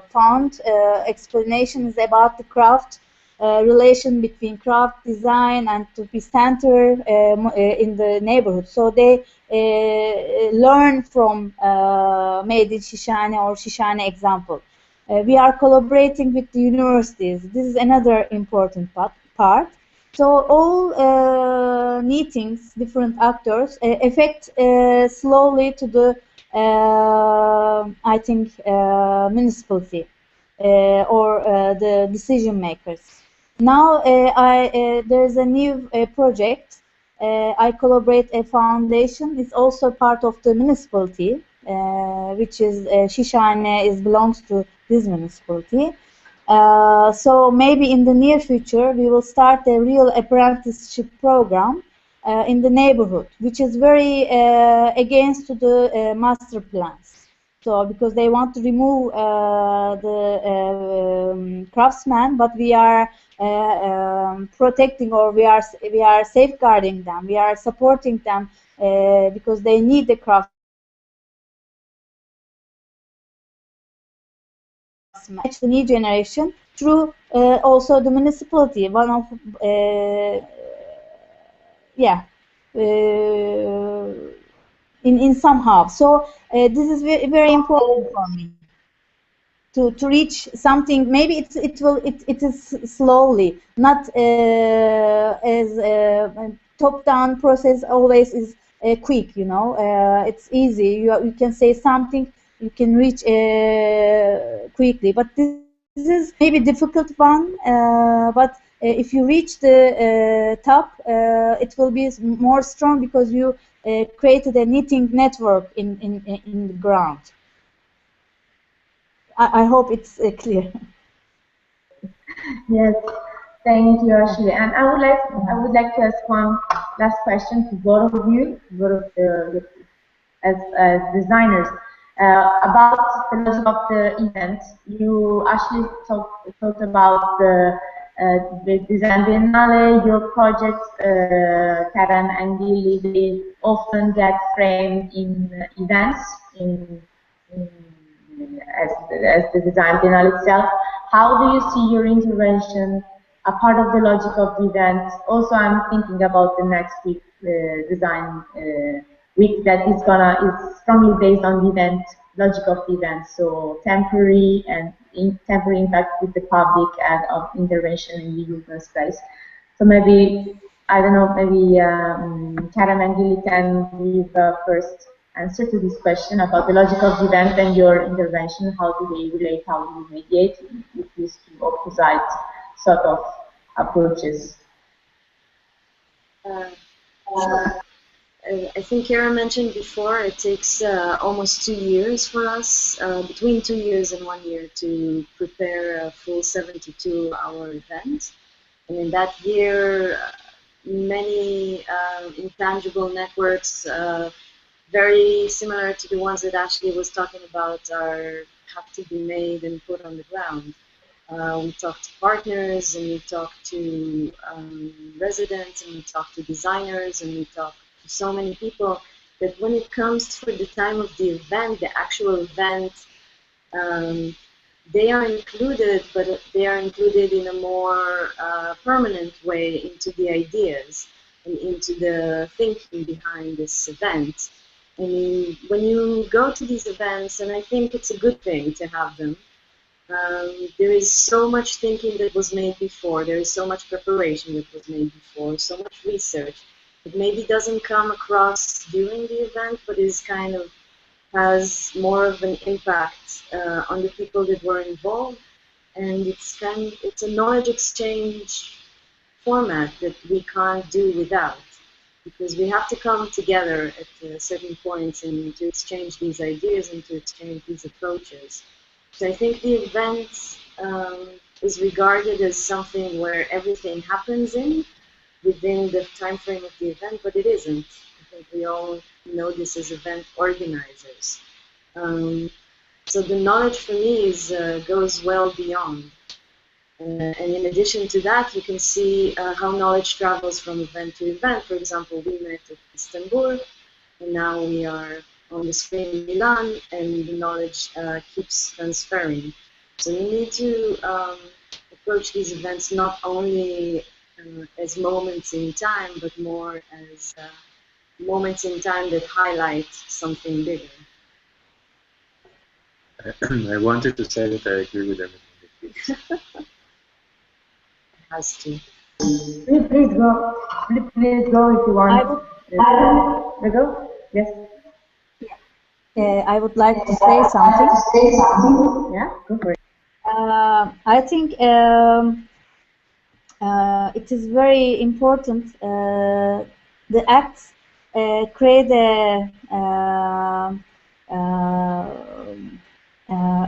font explanations about the craft, relation between craft design and to be centered in the neighborhood. So they learn from made in Sishane or Sishane example. We are collaborating with the universities. This is another important part. So all meetings, different actors, affect slowly to the, I think, municipality or the decision makers. Now there's a new project. I collaborate a foundation. It's also part of the municipality, which is Sishane belongs to this municipality. So maybe in the near future we will start a real apprenticeship program in the neighborhood, which is very against to the master plans. So because they want to remove the craftsmen, but we are protecting, or we are safeguarding them. We are supporting them because they need the craftsmen. The new generation through also the municipality. One of in somehow. So this is very important for me to reach something. Maybe it is slowly, not as top down process always is quick. You know, it's easy. You can say something, you can reach quickly, but this is maybe difficult one. But if you reach the top, it will be more strong because you created a knitting network in the ground. I hope it's clear. Yes, thank you, Asli. And I would like to ask one last question to both of you, as designers, about the logic of the event. You actually talked about the design biennale. Your projects, Kerem and Gilly, they often get framed in events as the design biennale itself. How do you see your intervention a part of the logic of the event? Also, I'm thinking about the next week, design week, that is strongly based on the event, logic of the event. So temporary and temporary impact with the public and of intervention in the urban space. So maybe, I don't know, maybe Kerem and Gilly can give first answer to this question about the logic of the event and your intervention. How do they relate? How do you mediate with these two opposite sort of approaches? I think Kara mentioned before, it takes almost 2 years for us, between 2 years and 1 year, to prepare a full 72-hour event. And in that year, many intangible networks, very similar to the ones that Asli was talking about, have to be made and put on the ground. We talk to partners, and we talk to residents, and we talk to designers, and we talk to so many people that when it comes for the time of the event, the actual event, they are included, but they are included in a more permanent way into the ideas and into the thinking behind this event. And when you go to these events, and I think it's a good thing to have them, there is so much thinking that was made before, there is so much preparation that was made before, so much research that maybe doesn't come across during the event, but is kind of has more of an impact on the people that were involved. And it's a knowledge exchange format that we can't do without, because we have to come together at certain points and to exchange these ideas and to exchange these approaches. So I think the event is regarded as something where everything happens within the time frame of the event, but it isn't. I think we all know this as event organizers. So the knowledge for me goes well beyond. And in addition to that, you can see how knowledge travels from event to event. For example, we met at Istanbul. and now we are on the screen in Milan, and the knowledge keeps transferring. So we need to approach these events not only as moments in time, but more as moments in time that highlight something bigger. I wanted to say that I agree with everything that you said. Has to. Please go. Please go if you want. Go. Yes. I would like to say something. Yeah, go for it. I think it is very important. The acts create a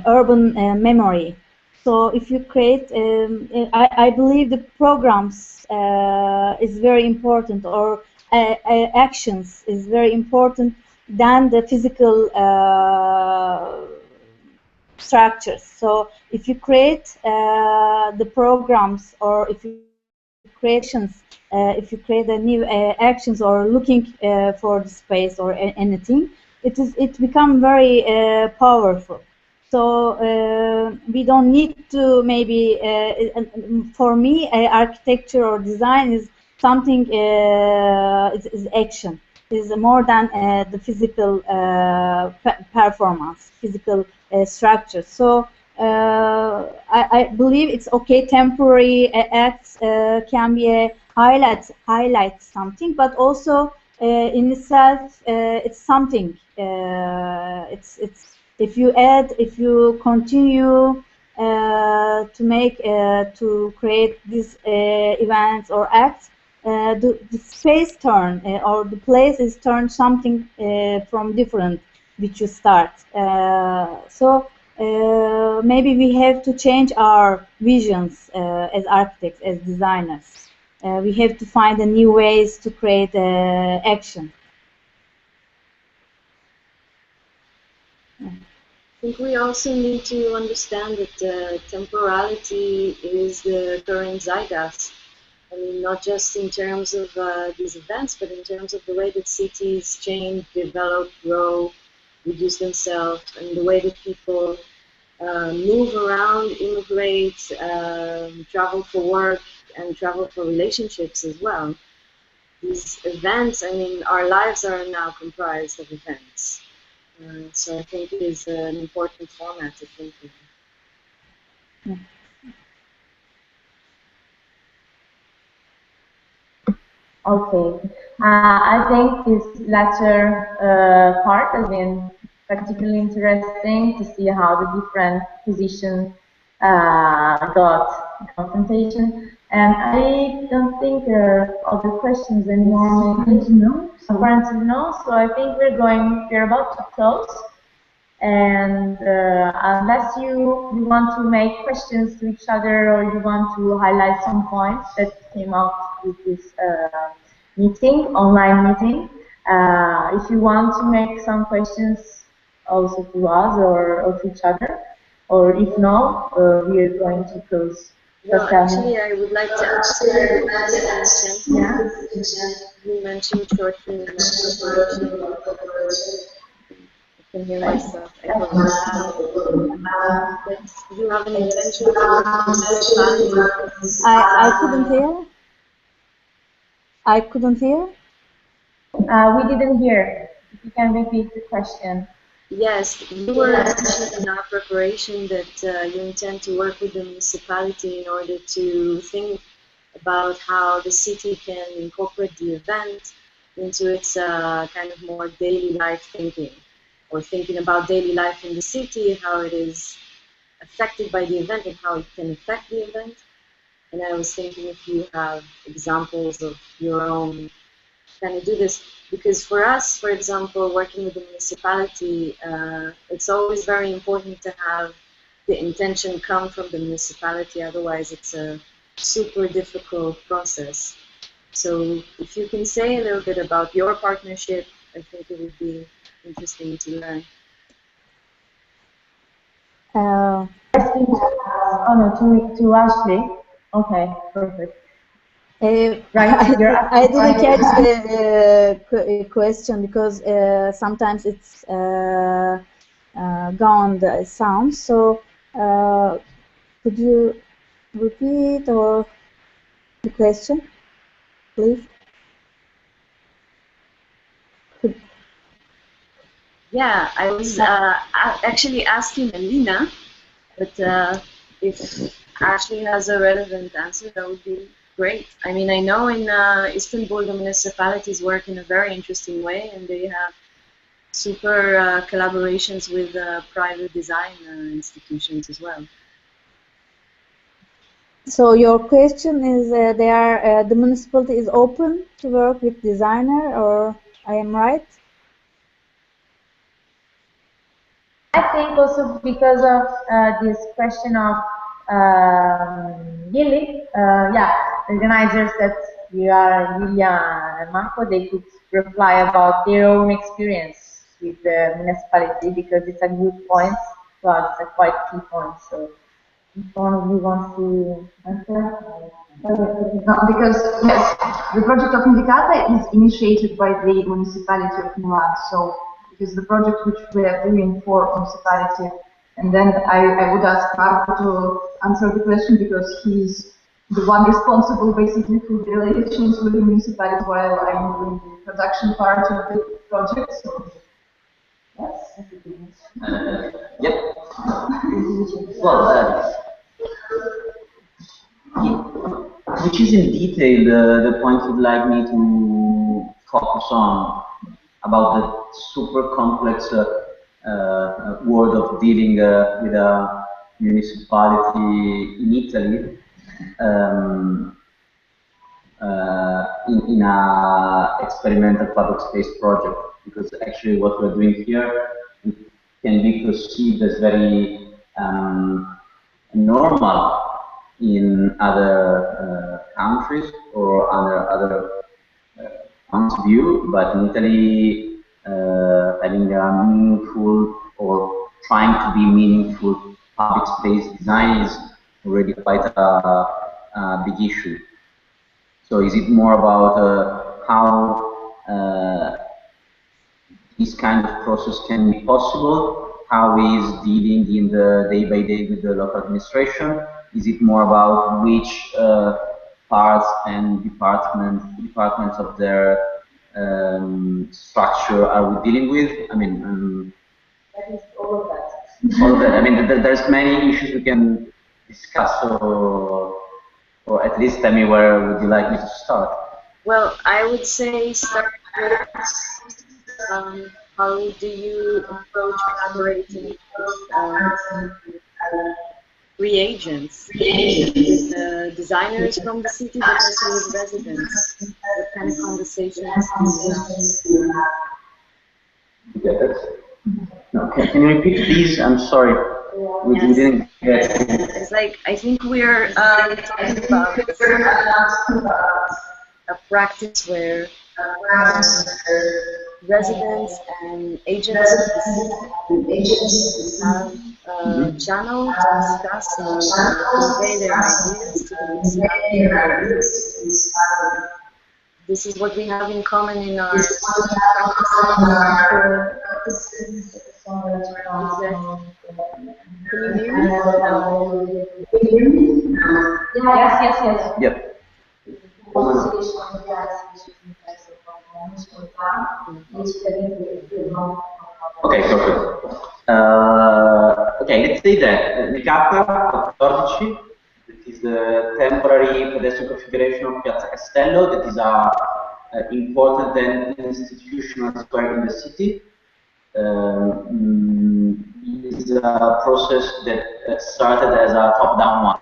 urban memory. So if you create, I believe the programs is very important, or actions is very important than the physical structures. So if you create the programs, or if you create actions, if you create a new actions, or looking for the space or anything, it become very powerful. So we don't need to maybe, for me, architecture or design is something, is action. Is more than the physical performance, physical structure. So I believe it's okay. Temporary acts can be a highlight something, but also in itself it's something. It's if you add, if you continue to make to create these events or acts, the space turn or the place is turned something from different which you start. So maybe we have to change our visions as architects, as designers. We have to find new ways to create action. I think we also need to understand that temporality is the current zeitgeist. I mean, not just in terms of these events, but in terms of the way that cities change, develop, grow, reduce themselves, and the way that people move around, immigrate, travel for work, and travel for relationships as well. These events, I mean, our lives are now comprised of events. So I think it is an important format to think of. Yeah. Okay. I think this latter part has been particularly interesting to see how the different positions got confrontation. And I don't think there are other questions anymore. No. Apparently no. So I think we're about to close. And unless you want to make questions to each other, or you want to highlight some points that came out with this meeting, online meeting, if you want to make some questions also to us or to each other, or if not, we are going to close. Well, actually, I would like to ask you, you mentioned short-term preparation. I can hear myself echoing. But you have an intention to work with municipalities. I couldn't hear. I couldn't hear. We didn't hear. If you can repeat the question. Yes, you were mentioning in our preparation that you intend to work with the municipality in order to think about how the city can incorporate the event into its kind of more daily life thinking, or thinking about daily life in the city, how it is affected by the event and how it can affect the event. And I was thinking if you have examples of your own kind of do this, because for us, for example, working with the municipality, it's always very important to have the intention come from the municipality, otherwise it's a super difficult process. So if you can say a little bit about your partnership, I think it would be interesting to learn. Oh no, to Asli. Okay, perfect. I didn't catch the question because sometimes it's gone the sound. So could you repeat or the question, please? Yeah, I was actually asking Elena, but if Ashley has a relevant answer, that would be great. I mean, I know in Istanbul, the municipalities work in a very interesting way, and they have super collaborations with private design institutions as well. So your question is, the municipality is open to work with designer, or I am right? I think also because of this question of Gilly, yeah, organizers that we are Lilia and Marco, they could reply about their own experience with the municipality because it's a good point. Well, it's a quite key point. So, if one of you wants to answer. No, because yes, the project of Indicata is initiated by the municipality of Milan. So it is the project which we are doing for municipality. And then I would ask Marco to answer the question because he's the one responsible basically for the relations with the municipality while I'm doing the production part of the project. So yes. Yep. Well, which is in detail the point you'd like me to focus on about the super complex world of dealing with a municipality in Italy in a experimental public space project, because actually what we're doing here can be perceived as very normal in other countries or under other points of view, but in Italy, having a meaningful or trying to be meaningful public space design is already quite a big issue. So is it more about how this kind of process can be possible? How is dealing in the day-by-day with the local administration? Is it more about which parts and departments of their structure are we dealing with? I mean, that is all of that. all of that. I mean, there's many issues we can discuss. Or at least tell me where would you like me to start? Well, I would say start with how do you approach collaborating with free agents, with designers from the city, but also with residents? What kind of conversations do you have? You get it? No, can you repeat please? I'm sorry. We didn't get it. It's like, I think we're talking about a practice where residents and agents of the city have a channel to discuss and convey their ideas to the municipality. This is what we have in common in our practices. Can you hear me? Yes. Yep. Ok, perfetto. Okay, let's say that Indicata 14, that is the temporary pedestrian configuration of Piazza Castello, that is a important and institutional square in the city. It is a process that started as a top-down one.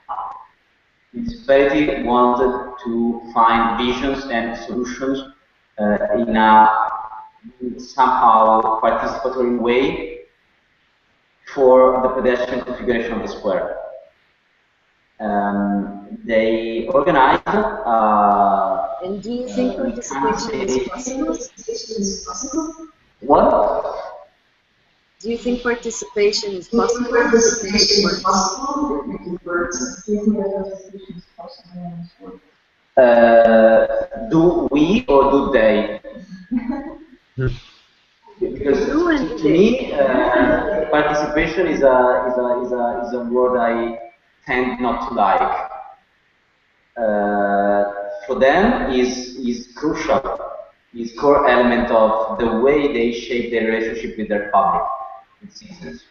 The municipality wanted to find visions and solutions in a somehow participatory way for the pedestrian configuration of the square. They organized. And do you think participation is possible? What? Do you think participation is possible? Do we or do they? Because to me, participation is a word I tend not to like. For them is crucial, is core element of the way they shape their relationship with their public, with citizens.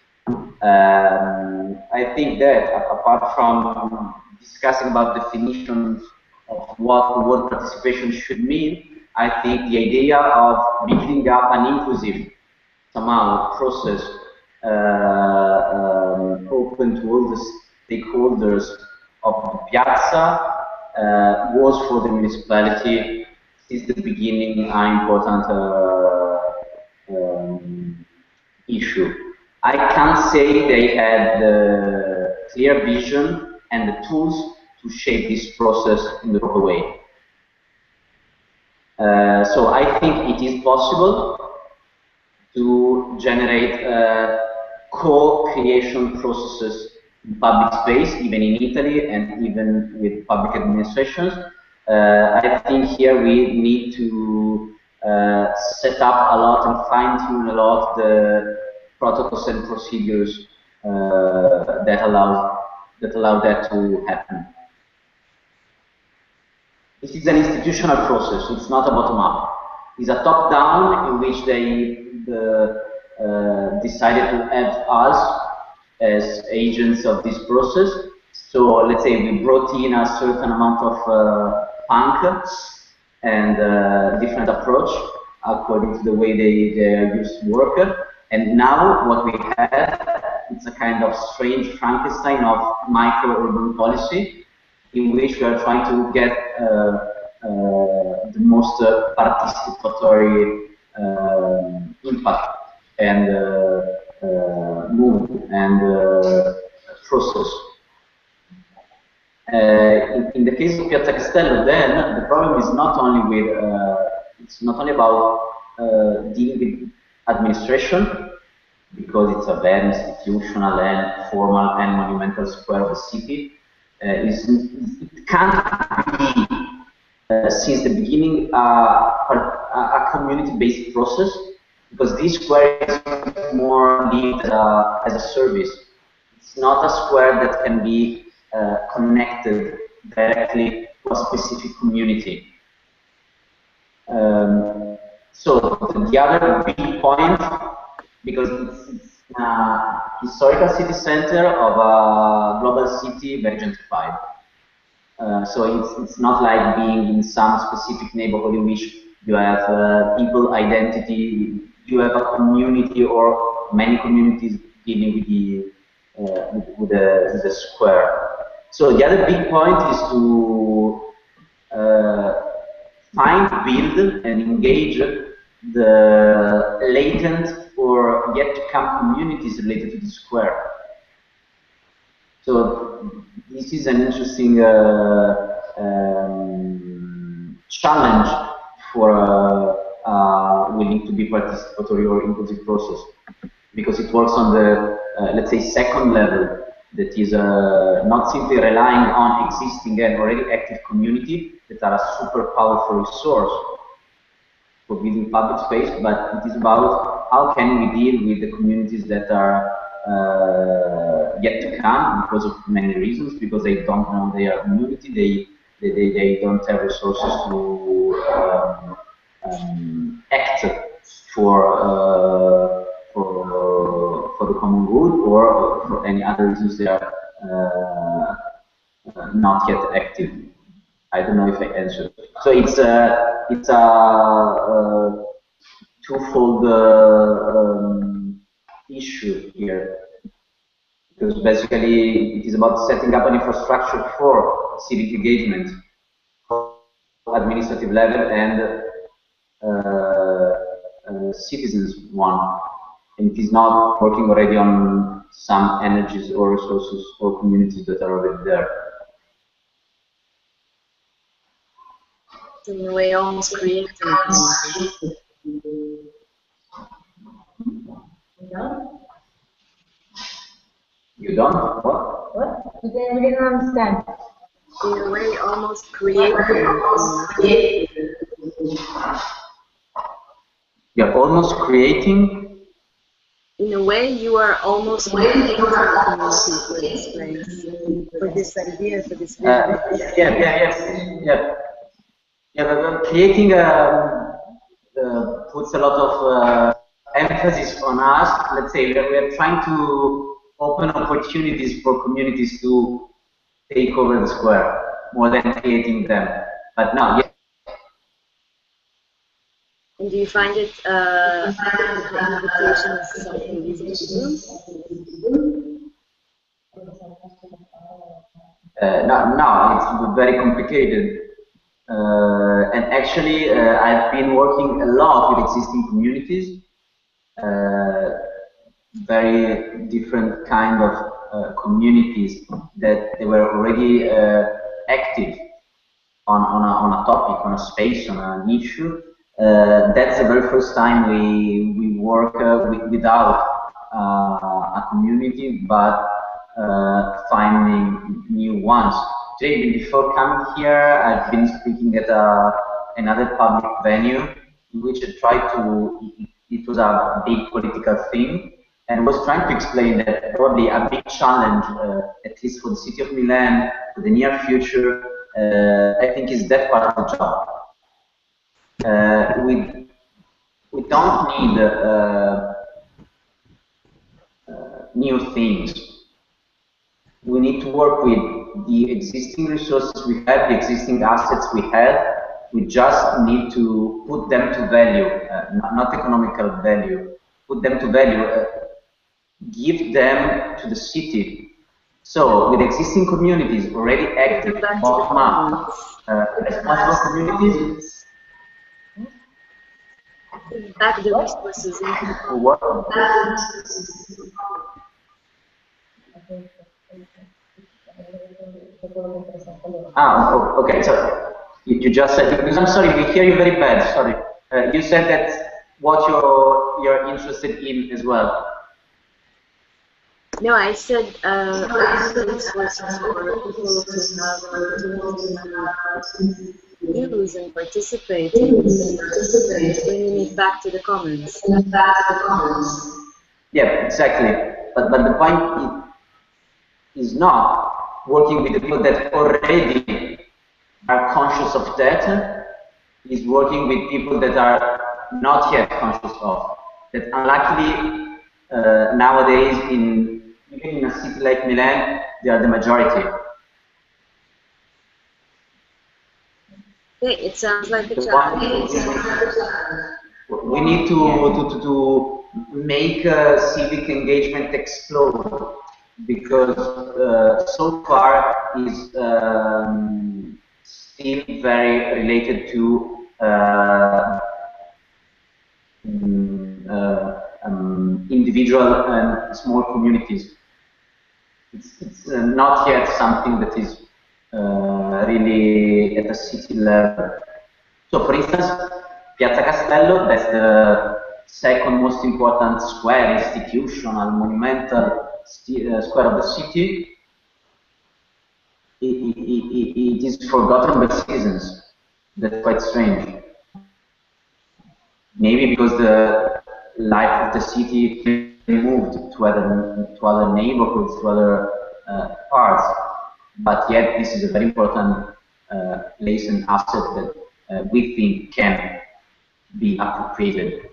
I think that apart from discussing about definitions of what the word participation should mean, I think the idea of building up an inclusive, somehow, process open to all the stakeholders of the piazza was for the municipality since the beginning an important issue. I can't say they had the clear vision and the tools to shape this process in the proper way. So I think it is possible to generate co-creation processes in public space, even in Italy and even with public administrations. I think here we need to set up a lot and fine-tune a lot the protocols and procedures that allow that to happen. This is an institutional process. It's not a bottom-up. It's a top-down in which they decided to add us as agents of this process. So let's say we brought in a certain amount of punk and different approach according to the way they are used to work. And now what we have, it's a kind of strange Frankenstein of micro-urban policy in which we are trying to get the most participatory impact and mood and process. In the case of Piazza Castello, then the problem is not only with it's not only about dealing with administration, because it's a very institutional and formal and monumental square of the city. It can't be since the beginning a community-based process, because this square is more lived as a service. It's not a square that can be connected directly to a specific community. So the other big point, because it's a historical city center of a global city, very gentrified. So it's not like being in some specific neighborhood in which you have people identity, you have a community or many communities dealing with the square. So the other big point is to find, build, and engage the latent or yet to come communities related to the square. So this is an interesting challenge for willing to be participatory or inclusive process, because it works on the let's say second level, that is not simply relying on existing and already active community that are a super powerful resource for building public space, but it is about how can we deal with the communities that are yet to come because of many reasons, because they don't know their community, they don't have resources to act for the common good, or for any other reasons they are not yet active. I don't know if I answered. So it's a twofold issue here, because basically it is about setting up an infrastructure for civic engagement, administrative level and citizens one, and it is not working already on some energies or resources or communities that are already there. In a way, almost creating a community. You don't? What? What? We didn't understand. in a way almost creating. You're almost creating. In a way, you are almost creating a community for this place, for this idea, for this vision. But creating puts a lot of emphasis on us. Let's say we are trying to open opportunities for communities to take over the square more than creating them. But now, yeah. And do you find it the invitation is something easy to do? No, it's very complicated. And actually, I've been working a lot with existing communities, very different kind of communities that they were already active on a topic, on a space, on an issue. That's the very first time we work without a community, but finding new ones. Today, before coming here, I've been speaking at another public venue in which I tried to, it was a big political thing, and was trying to explain that probably a big challenge, at least for the city of Milan, for the near future, I think is that part of the job. We don't need new things. We need to work with the existing resources we have, the existing assets we have. We just need to put them to value, not economical value. Put them to value, give them to the city. So, with existing communities already active, bottom-up, responsible communities. Back the resources into What? Okay, so you just said, because I'm sorry, we hear you very bad, sorry. You said that what you're interested in as well. No, I said resources for people to have opportunities to use and participate in bringing it back to the commons. Yeah, exactly. But the point is not working with the people that already are conscious of that, is working with people that are not yet conscious of. That unluckily, nowadays, even in a city like Milan, they are the majority. Okay, it sounds like a challenge. We need to make civic engagement explode, because so far is still very related to individual and small communities. It's not yet something that is really at a city level. So, for instance, Piazza Castello, that's the second most important square, institutional, monumental square of the city. It is forgotten by citizens. That's quite strange. Maybe because the life of the city moved to other neighborhoods, to other parts. But yet, this is a very important place and asset that we think can be appropriated.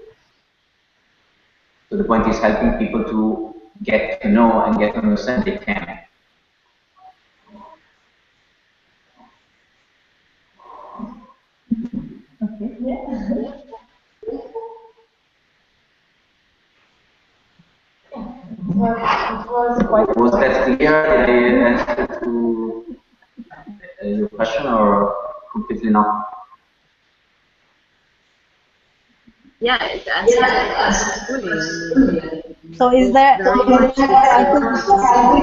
So the point is helping people to get to know and get to understand they can. Okay, yeah. Was that clear? Did I answer to your question or completely not? Yeah, it answers fully. So is there? I couldn't catch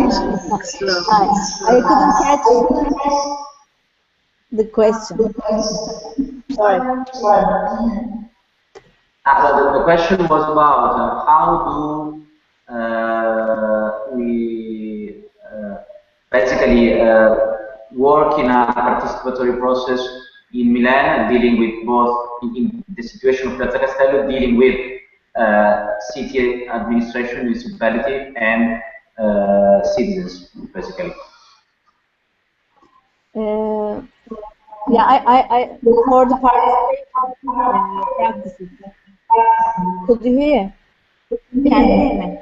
the question. Sorry. Well, the question was about how do we basically work in a participatory process in Milan, dealing with both, in the situation of Piazza Castello, dealing with city administration, municipality, and citizens, basically. Yeah, I for the participation practices. Could you hear? Can you hear me?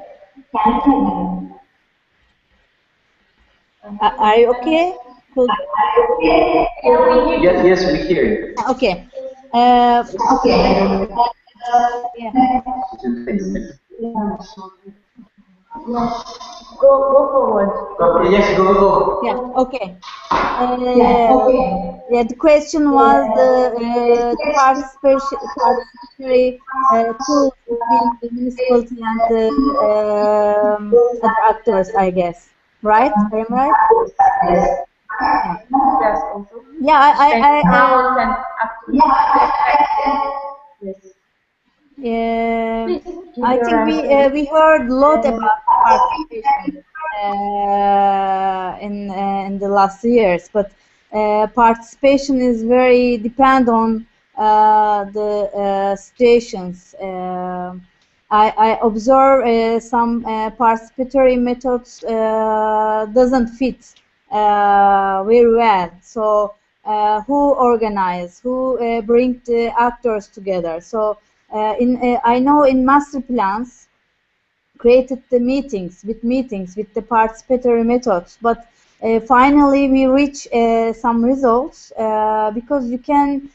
Are you okay? Could... Yes, we hear you. Okay. Yeah. Go forward. Yes, go. Yeah, okay. Yeah, the question was the participatory tools between the municipality and the other actors, I guess. Right? Am I right? Yes. Yeah. Yes. Also. Yeah, Yes. I think we heard a lot about participation in the last years, but participation is very depend on the situations. I observe some participatory methods doesn't fit very well. So who organize, who bring the actors together? So I know in master plans created the meetings with the participatory methods, but finally we reach some results because you can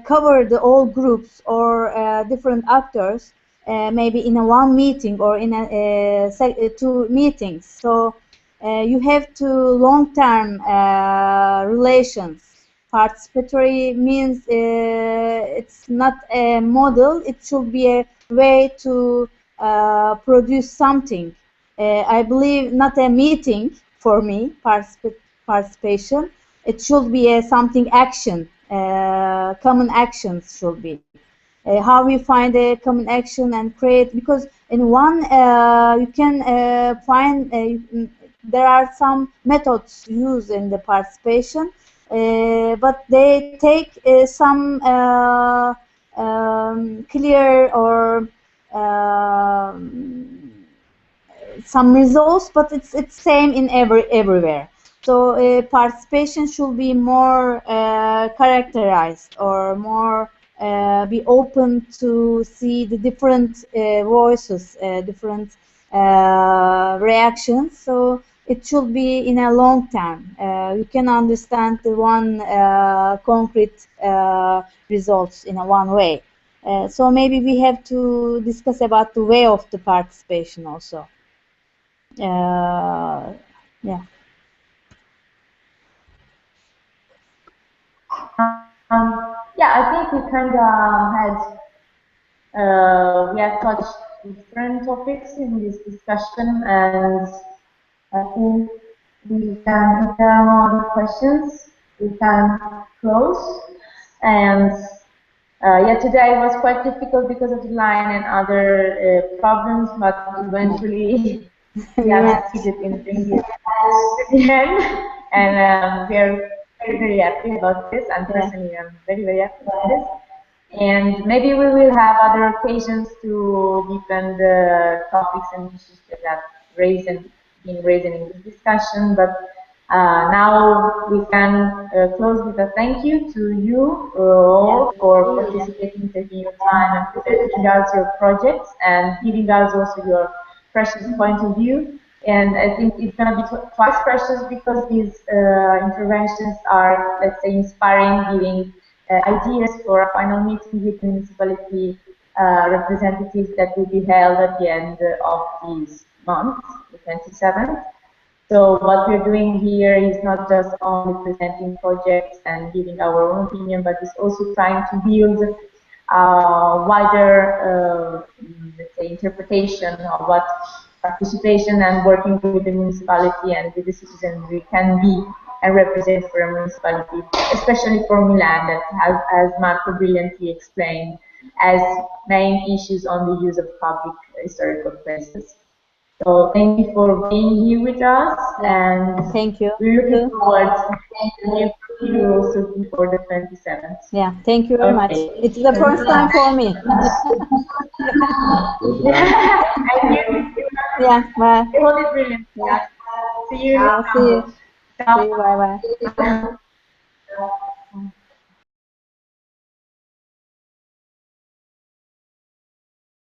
cover the all groups or different actors maybe in a one meeting or in a two meetings. So you have to long-term relations. Participatory means it's not a model, it should be a way to produce something. I believe not a meeting for me, participation. It should be a something action, common actions should be. How we find a common action and create, because in one you can find, there are some methods used in the participation, but they take some clear or some results, but it's same in everywhere. So participation should be more characterized or more be open to see the different voices, different reactions. So it should be in a long term. You can understand the one concrete results in a one way. So maybe we have to discuss about the way of the participation also. Yeah. Yeah, I think we kind of we have touched different topics in this discussion, and I think we can, if there are no other questions, we can close. And yeah, today was quite difficult because of the line and other problems, but eventually we have succeeded in bringing it to the end, and we are very, very happy about this. And personally, I'm very, very happy about this. And maybe we will have other occasions to deepen the topics and issues that have been raised in this discussion. But now we can close with a thank you to you all for participating, taking your time and presenting us your projects and giving us also your precious point of view. And I think it's going to be twice precious because these interventions are, let's say, inspiring, giving ideas for a final meeting with municipality representatives that will be held at the end of this month, the 27th. So what we're doing here is not just only presenting projects and giving our own opinion, but it's also trying to build a wider, let's say, interpretation of what participation and working with the municipality and with the citizenry can be and represent for a municipality, especially for Milan, that has, as Marco brilliantly explained, as main issues on the use of public historical places. So thank you for being here with us, and thank you. we're looking forward to the new rules for the 27th. Yeah, thank you very much. It's the first time for me. Yeah, bye. Hold it brilliant. Yeah. See you. See you. See you. Bye bye.